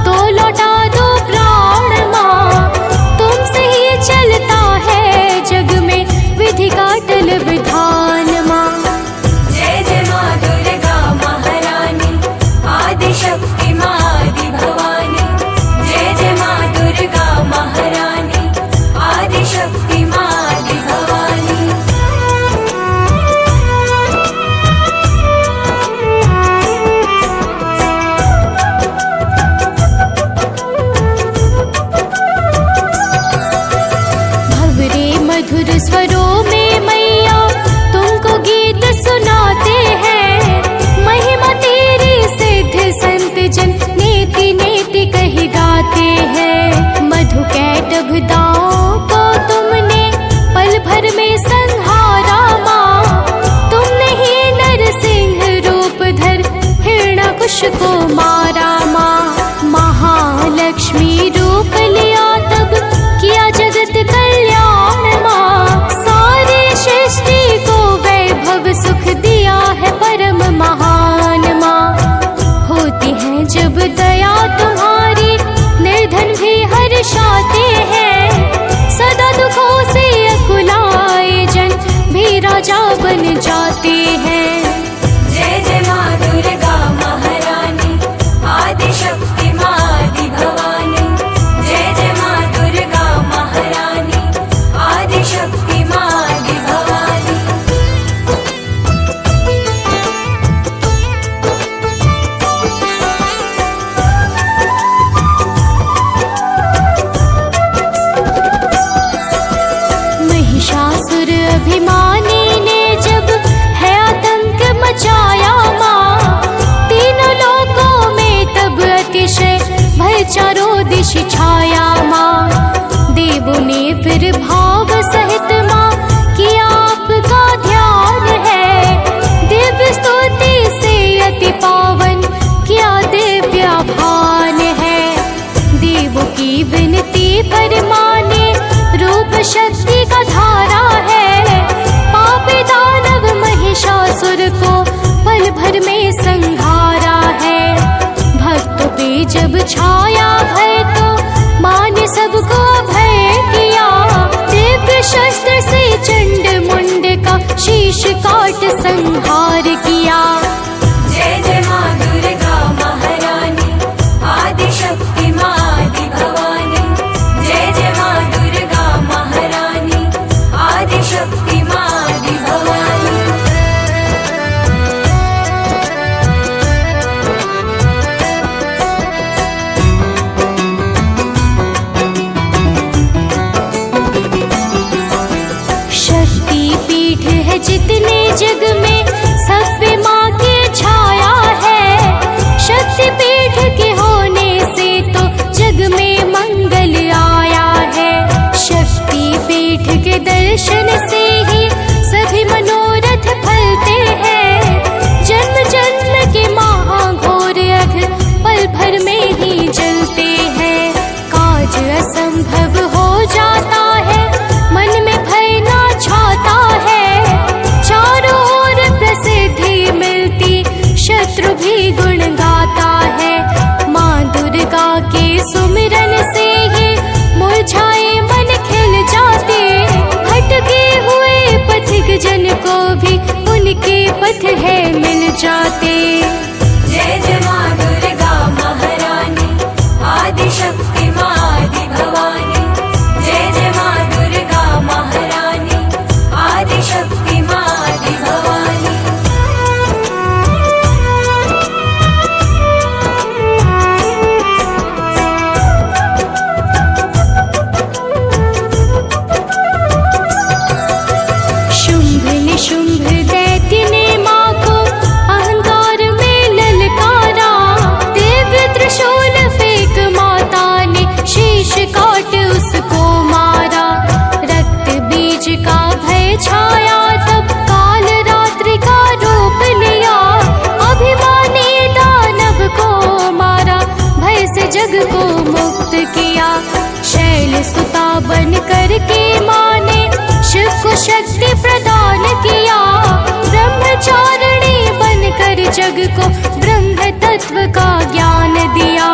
तो लौटा दो प्राण माँ, तुमसे ही चलता है जग में विधि का टल विधान माँ। जय जय माँ दुर्गा महारानी, आदिशक्ति माँ आदि भवानी। जय जय माँ दुर्गा महारानी, आदिशक्ति माँ आदि भवानी। भवरे मधुर स्वरों में मैया तुमको गीत सुनाते हैं, महिमा तेरी सिद्ध संत जन नेति नेति कही गाते हैं। मधु कैटभ दांव को तुमने पल भर में संहारा माँ, तुमने ही नरसिंह रूप धर हिरण्यकुश को मारा माँ। महालक्ष्मी रूप लिया तब किया जगत कल्याण माँ, सारी सृष्टि को वैभव सुख दिया है परम महान माँ। होती है जब दया तुम्हारी निर्धन भी हर्षाते हैं, सदा दुखों से अकुलाए जन भी राजा बन जाते हैं। जय जय माँ दुर्गा महारानी, भी गुण गाता है। माँ दुर्गा के सुमिरन से ही मुरझाए मन खिल जाते, भटके हुए पथिक जन को भी उनके पथ है मिल जाते। जय जय माँ दुर्गा महारानी, आदि शक्ति माँ आदि भवानी। जय जय माँ दुर्गा महारानी, आदि शक्ति माँ आदि भवानी। शुंभ निशुंभ दैत्य ने माँ को अहंकार में ललकारा, दिव्य त्रिशूल फेंक माता ने शीश काट उसको मारा। रक्त बीज का भय छाया तब काल रात्रि का रूप लिया, अभिमानी दानव को मारा, भय से जग को मुक्त किया। शैल सुता बन करके माँ ने शिव को शक्ति प्रदान किया, ब्रह्मचारिणी बनकर जग को ब्रह्म तत्व का ज्ञान दिया।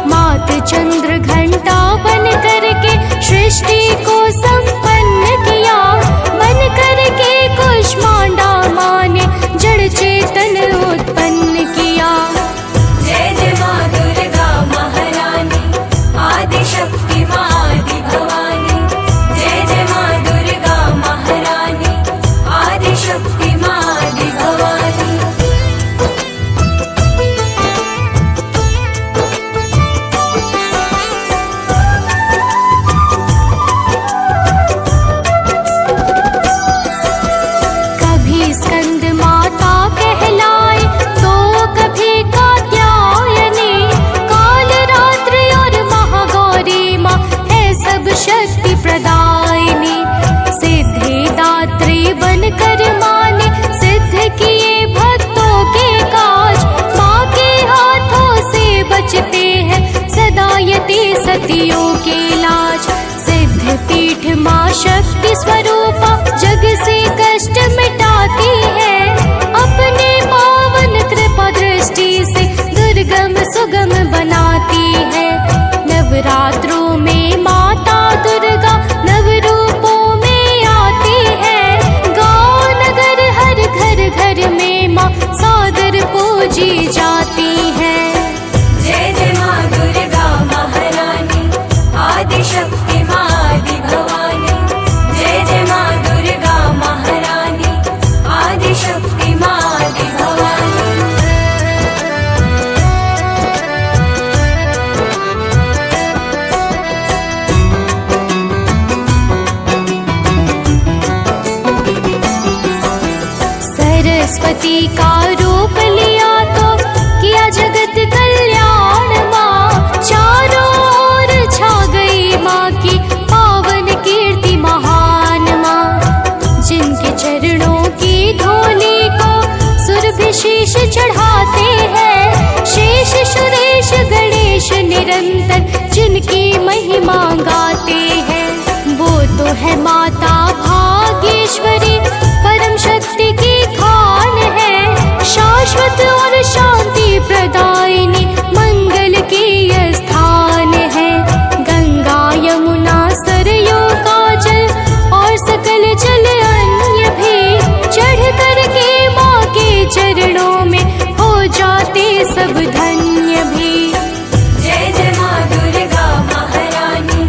मात चंद्र घंटा बन करके सृष्टि को संपन्न किया, बन करके कुष्मांडा माँ ने जड़ चेतन उत्पन्न किया। जय जय माँ दुर्गा महारानी, आदि शक्ति माँ आदि भवानी। जय जय माँ दुर्गा महारानी, आदि शक्ति माँ आदि भवानी। कभी स्कंद माता कहलाए तो कभी कात्यायनी, काल रात्रि और महागौरी माँ है सब शक्ति प्रदायिनी। सिद्धि दात्री बनकर माँ ने सिद्ध किए भक्तों के काज, माँ के हाथों से बचते हैं सदा यति सतियों के लाज। सिद्ध पीठ माँ शक्ति स्वरूपा जग से कष्ट मिटाती है, अपने पावन कृपा दृष्टि से दुर्गम सुगम बनाती है। नवरात्रों में माता दुर्गा नव रूपों में आती है, गाँव नगर हर घर घर में माँ सादर पूजी जाती है। जय जय माँ दुर्गा महारानी, आदि शक्ति माँ आदि भवानी। जय जय माँ दुर्गा महारानी, आदि शक्ति माँ आदि भवानी। सरस्वती का रूप लिया तो किया जगत कल्याण माँ, चारों ओर छा गई माँ की पावन कीर्ति महान माँ। जिनके चरणों की धूलि को सुर भी शीश चढ़ाते हैं, शेष सुरेश गणेश निरंतर जिनकी महिमा गाते हैं। वो तो है माता भाग्येश्वरी, परम शक्ति की खान है, शाश्वत और शांति प्रदायिनी, मंगल की स्थान है। गंगा यमुना सरयू का जल और सकल जल अन्य भी चढ़ करके माँ के चरणों में हो जाते सब धन्य भी। जय जय माँ दुर्गा महारानी,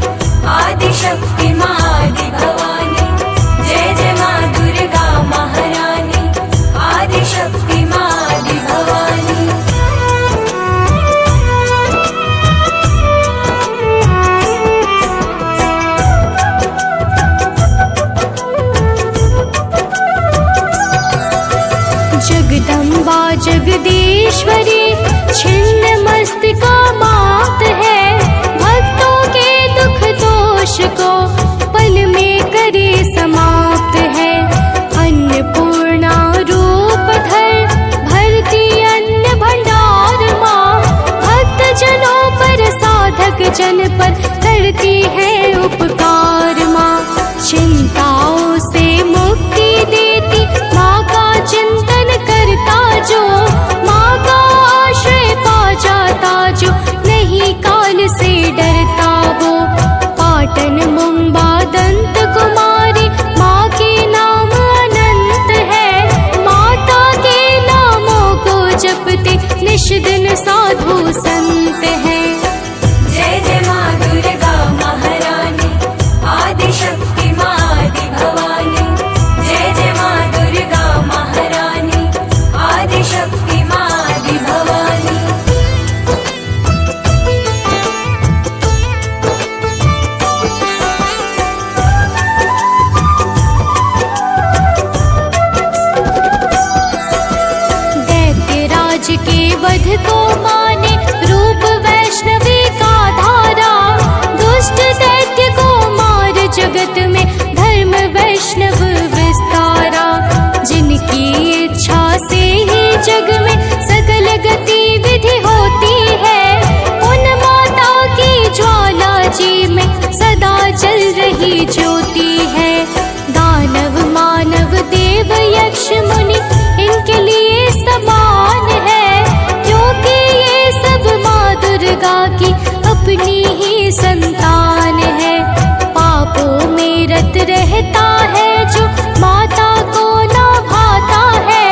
आदि शक्ति माँ आदि भवानी। जय जय माँ दुर्गा महारानी, आदि शक्ति माँ आदि भवानी। जगदम्बा जगदीश्वरी छिन्न मस्तिका मात है, भक्तों के दुख दोष को पल में करे समाप्त है। अन्नपूर्णा रूप धर भरती अन्न भंडार माँ, भक्त जनों पर साधक जन पर करती है उपकार माँ। चिंताओं से मुक्ति देती माँ का चिंतन करता जो, माँ का निर्धन साधु संत हैं। जय जय माँ दुर्गा महारानी, आदिशक्ति माँ आदि भवानी। जय जय माँ दुर्गा महारानी, आदिशक्ति माँ आदि भवानी। दैत्यराज के वध को माने रूप वैष्णवी का धारा। दुष्ट दैत्य को मार जगत में धर्म वैष्णव विस्तारा। जिनकी इच्छा से ही जग में सकल गतिविधि होती है, उन माता की ज्वाला जी में सदा जल रही ज्योति है। दानव मानव देव यक्ष मुनि इनके लिए समान है, क्योंकि ये सब माँ दुर्गा की अपनी ही संतान है। पापों में रत रहता है जो माता को ना भाता है,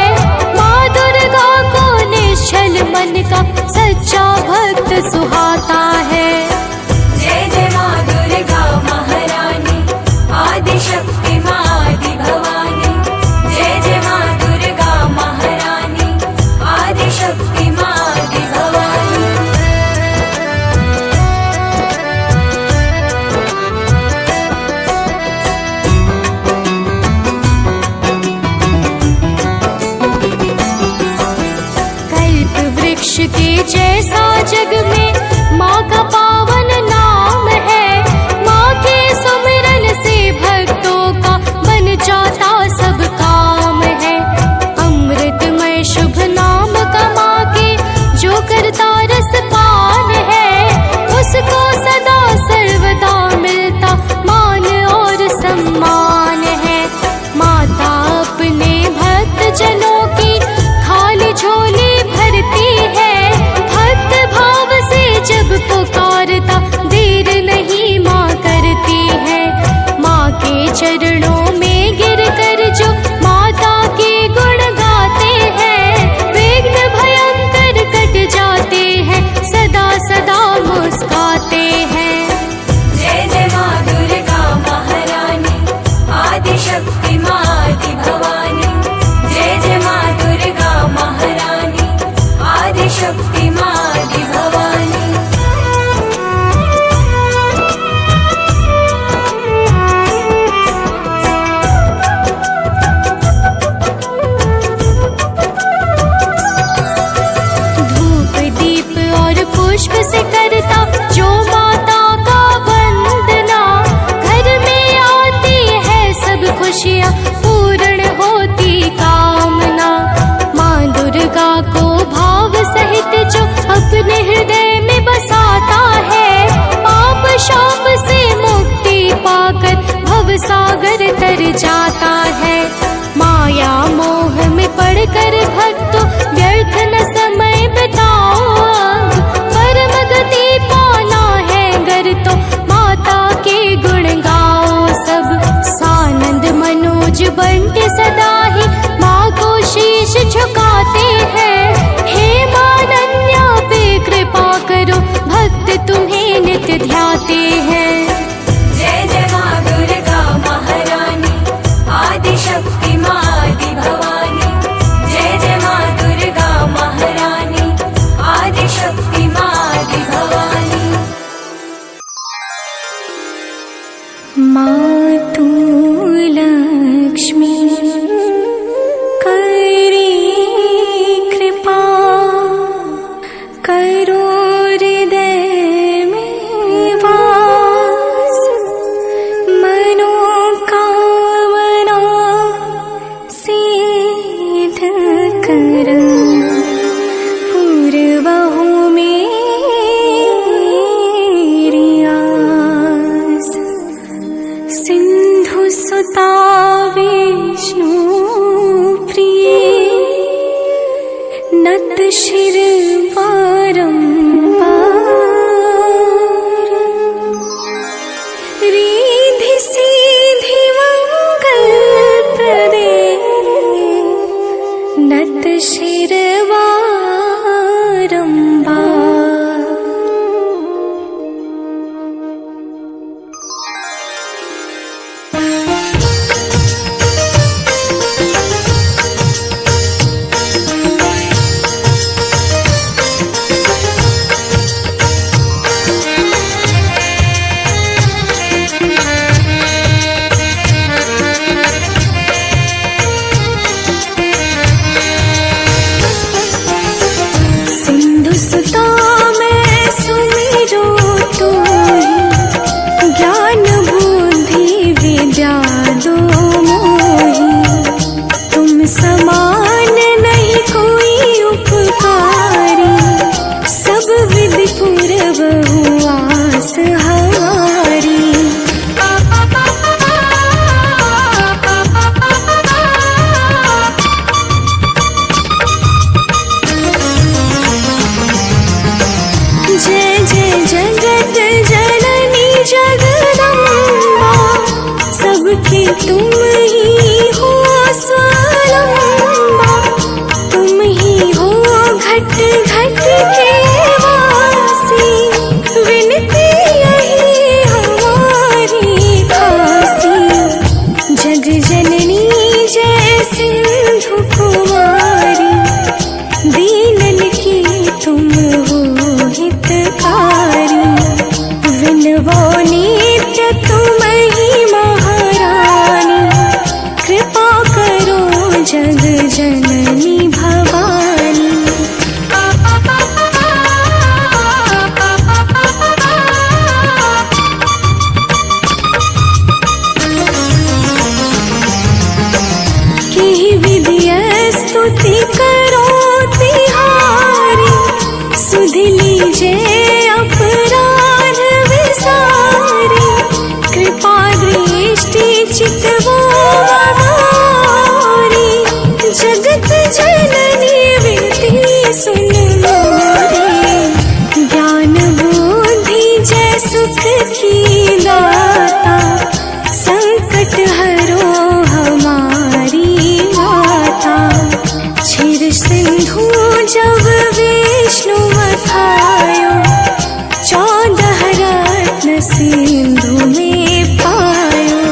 माँ दुर्गा को निश्चल मन का सच्चा भक्त सुहाता है। जय जय माँ दुर्गा महारानी, आदिशक्ति माँ आदि भवानी। जय जय माँ दुर्गा महारानी, आदिशक्ति माँ आदि भवानी। कल्प वृक्ष के जैसा जग में माँ का पावन नाम है। माँ के सुमिरन से भक्तों का बन जाता सब काम है। अमृतमय शुभ नाम का माँ के जो करता रस पान है, उसको सदा सर्वदा मिलता मान और सम्मान है। माता अपने भक्त जनों की खाली झोली भरती है। भक्त भाव से जब पुकारता देर नहीं माँ करती है। माँ के चरणों में गिर कर जो माता के गुण गाते हैं, विघ्न भयंकर कट जाते हैं, सदा सदा मुस्काते हैं। जय जय माँ दुर्गा महारानी, आदिशक्ति माँ आदि भवानी। जय जय माँ दुर्गा महारानी, आदिशक्ति माँ आदि भवानी। धूप दीप और पुष्प से करता जो माता का वंदना, घर में आती है सब खुशियाँ पूर्ण होती कामना। माँ दुर्गा को भाव सहित जो अपने हृदय में बसाता है, पाप शाप से मुक्ति पाकर भव सागर तर जाता है। माया मोह में पड़कर भक्तों व्यर्थ न समय बिताओ, अब परम गति पाना है गर तो माता के गुण गाओ सब। सानंद मनोज बंटी सदा ही माँ को शीश झुकाते हैं। हे मानन्या पे कृपा करो, भक्त तुम्हें नित्य ध्याते हैं। जय जय माँ दुर्गा महारानी, आदिशक्ति माँ आदि भवानी। जय जय माँ दुर्गा महारानी, आदिशक्ति माँ आदि भवानी। माँ तू लक्ष्मी करी कृपा, करो हृदय में वास। मनोकामना सिद्ध कर, पूर्वहु मेरी आस। सिंधु सुता विष्णु प्रिय, नत शिर बारंबार। तुम ही हो स्वावलंबा, तुम ही हो घट घट के वासी, विनती यही हमारी खासी। जग जननी जय सिंधु कुमारी, दीनन की तुम हो हितकारी। विनवो नित्य तुम ही महारानी, कृपा करो जग जननी भवानी। की विधिय स्तुति करो तिहारी, सुध लीजे अपराध विसारी। कृपा दृष्टि चितवो हमारी, जगत जननी विधि सुन मोरी। ज्ञान बुद्धि जय सुख की दाता, संकट हरो हमारी माता। क्षीर सिंधु जब विष्णु मथायो, 14 रत्न सिंधु में पायो।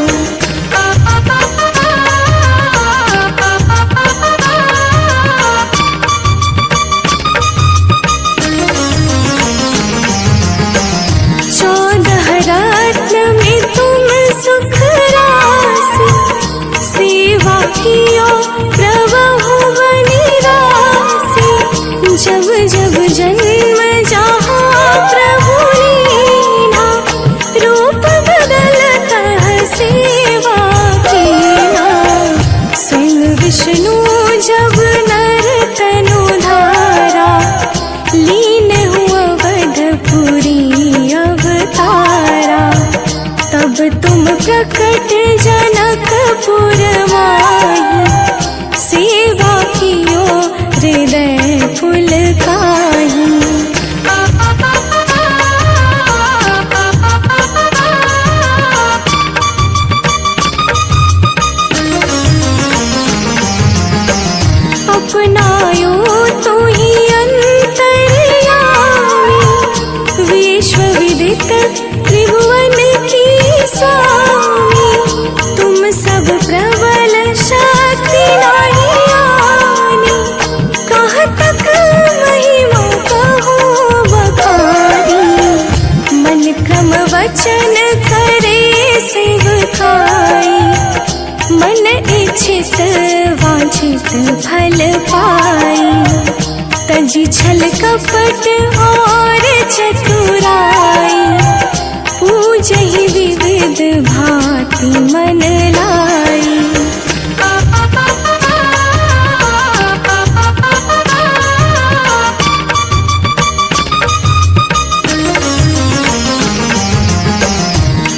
चौदह रत्न में तुम सुख राशि, सेवा कियो प्रभु बनी राशि। जब जब जन्म जहाँ प्रभु लीना, रूप बदलत सेवा कीना। सिंह विष्णु जब नर तनु धारा, लीन हुआ अवधपुरी अवतारा। तब तुम प्रकट जनकपुर माही, सेवा कियो हृदय पुलकाही। अपनायो तो ही अंतर्यामी, विश्व विदित त्रिभुवन की स्वामी। तुम सब प्रबल शक्ति नहीं आनी, कहाँ तक महिमा कहो बखानी। मन क्रम वचन करे सेवकाई, मन इच्छित वांछित फल पाई। तजी छल कपट और चतुराई, पूजहि विविध भांति मन लाई।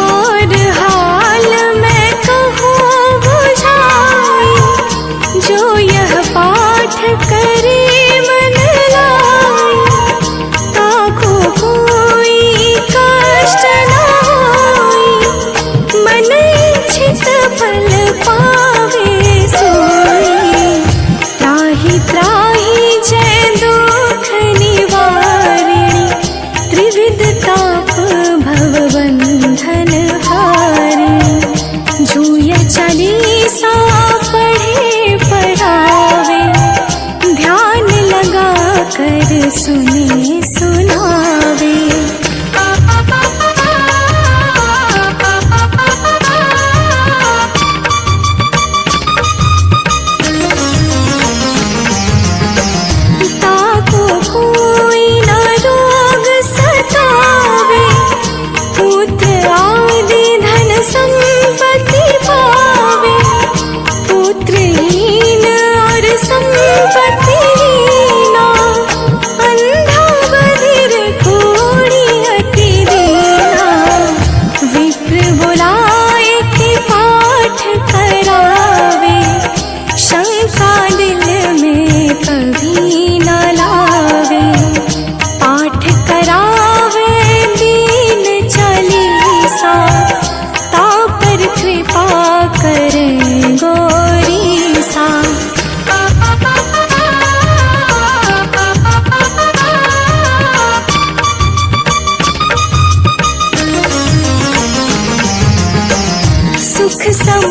और हाल मैं कहूँ बुझाई, जो यह पाठ करे मन लाई।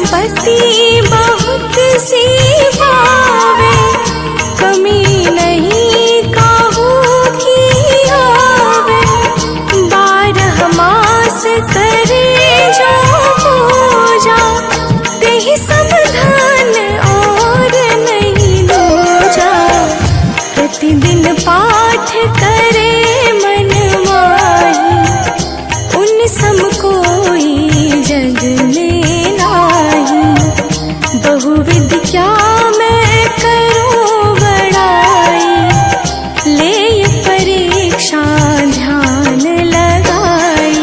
संपत्ति बहुत सी पावे, कमी नहीं काहू की आवे। 12 मास करे जो पूजा, तेहि सब धन और नहीं दूजा। प्रतिदिन पाठ करे मन माही, उन सम कोई जग में नाही। बहुविद्या मैं करूं बड़ाई, ले परीक्षा ध्यान लगाई।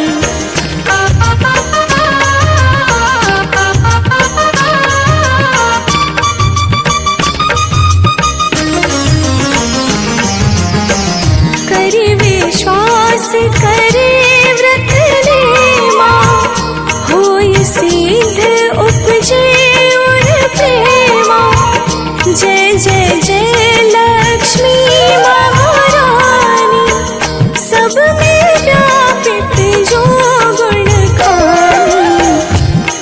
करे विश्वास करे व्रत नेमा, होय सिद्ध उपजे उर प्रेमा। जय जय जय लक्ष्मी महारानी, सब में व्यापित जो गुण गानी।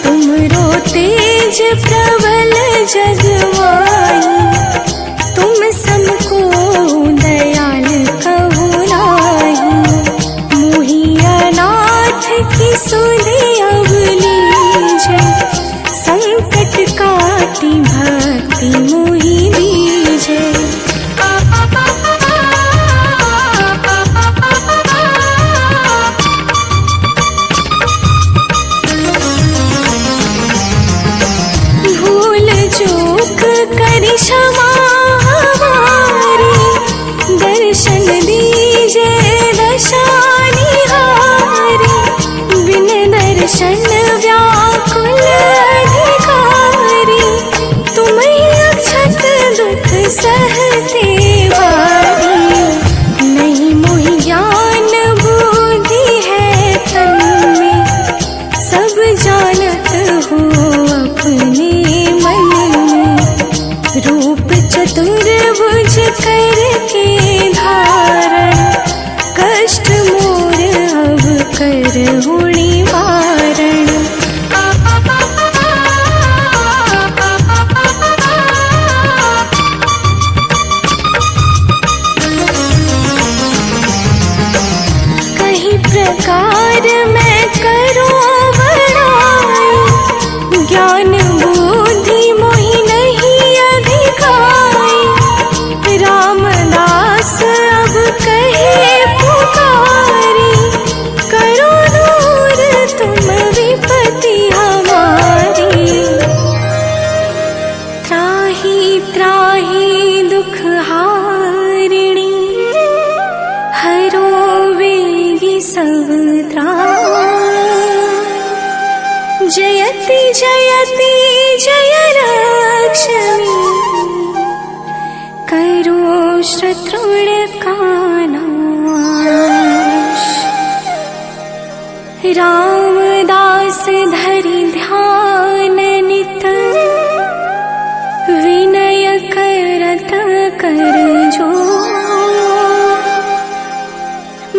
तुमरो तेज प्रबल जगवाई, तुम समको दयाल कहु नाही। मोहि अनाथ की सुधि अवलीजे, संकट काटी भक्ति मोहि दीजे। भूल चूक करी क्षमा हमारी, दर्शन दीजे दशा निहारी। बिन दर्शन व्याकुल अधिकारी, तुम ही अक्षत दुख सहते वारी। नहीं मोहि ज्ञान बुद्धि है तन में, सब जानत हो अपने मन में। रूप चतुर्भुज करके धारण, कष्ट मोर अब करहु निवारण। कहीं प्रकार मैं करूं बड़ाई, ज्ञान बुद्धि मोहि नहीं अधिकाई। रामदास अब कहे पुकारी, करो दूर तुम विपत्ति हमारी। त्राहि त्राहि दुख हारिणी, हरो वेगी सब त्राहि। जयति जयति जय लक्ष्मी, करो शत्रुण का नाश। रामदास धरि ध्यान नित, विनय करत कर जोर।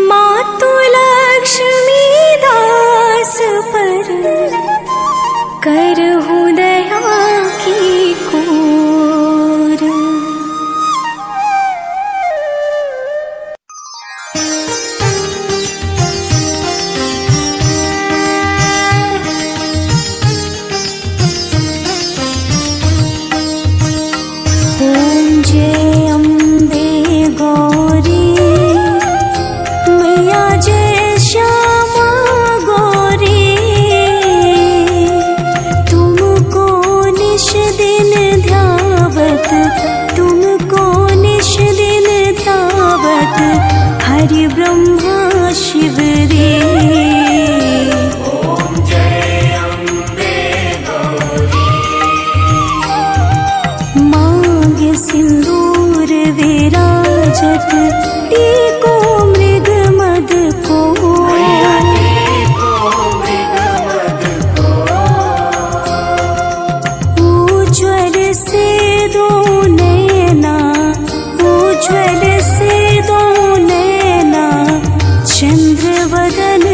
मातु लक्ष्मी दास पर, करहु दया की कोर। ओम जय अम्बे गौरी, मैया जय श्यामा गौरी। तुमको निश दिन ध्यावत, तुमको निश दिन ध्यावत, हरि ब्रह्मा शिव रे। सिंदूर विराजत, टीको मृग मद को। उज्ज्वल से दो नैना, उज्ज्वल से दो नैना, चंद्र वदन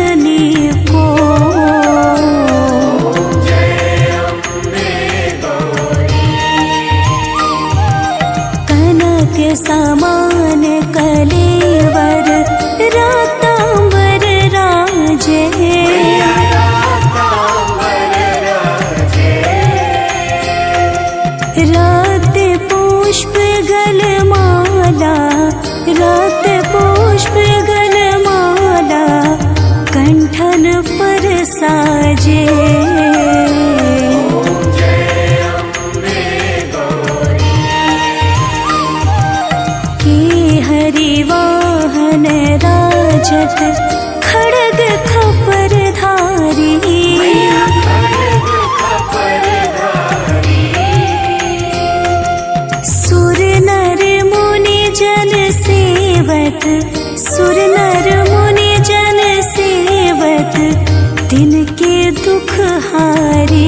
राजत खड़ग खपरधारी। सुर नर मुनि जन सेवत, सुर नर मुनि जन सेवत, तिनके दुख हारी।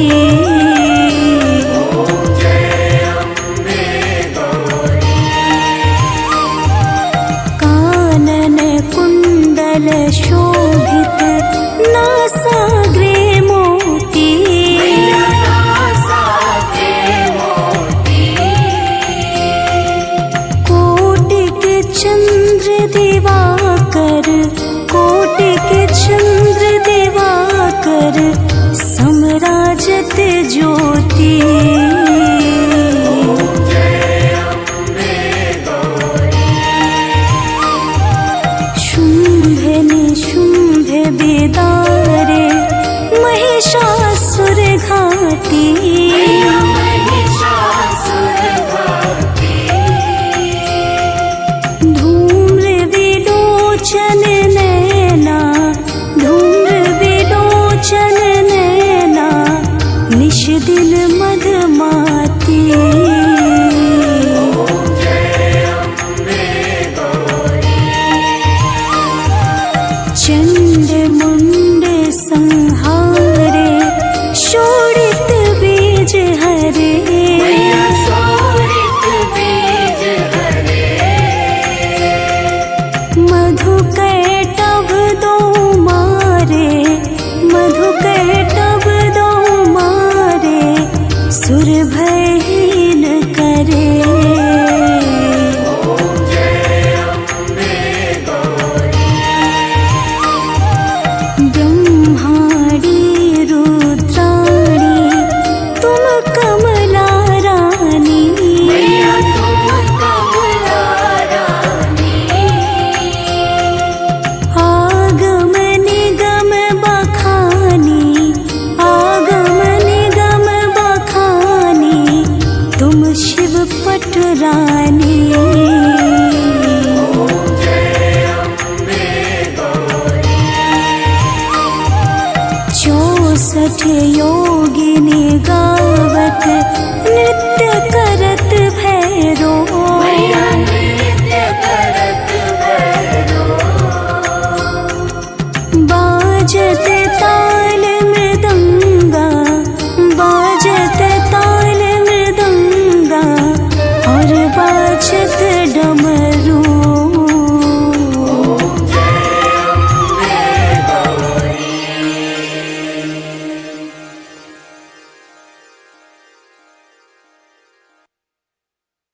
कानन कुंडल शोभित, नासाग्रे मोती। कोटिक चंद्र दिवाकर, कोटिक चंद्र दिवाकर, समराजत ज्योति। शुंभ निशुंभ बेदारे, महिषासुर घाती। धूम्र विलोचन नैना, धूम्र विलोचन नैना, निश दिन मधमाती। चंड मुंड संहारे, शोणित बीज हरे। मधु कैटभ दो मारे, मधु कैटभ दो मारे, सुर भयहीन करे। ब्रह्माणी रुद्राणी, तुम कमला रानी। आगम निगम बखानी, आगम निगम बखानी, तुम शिव पटरानी। 64 योगिनी गावत, नृत्य कर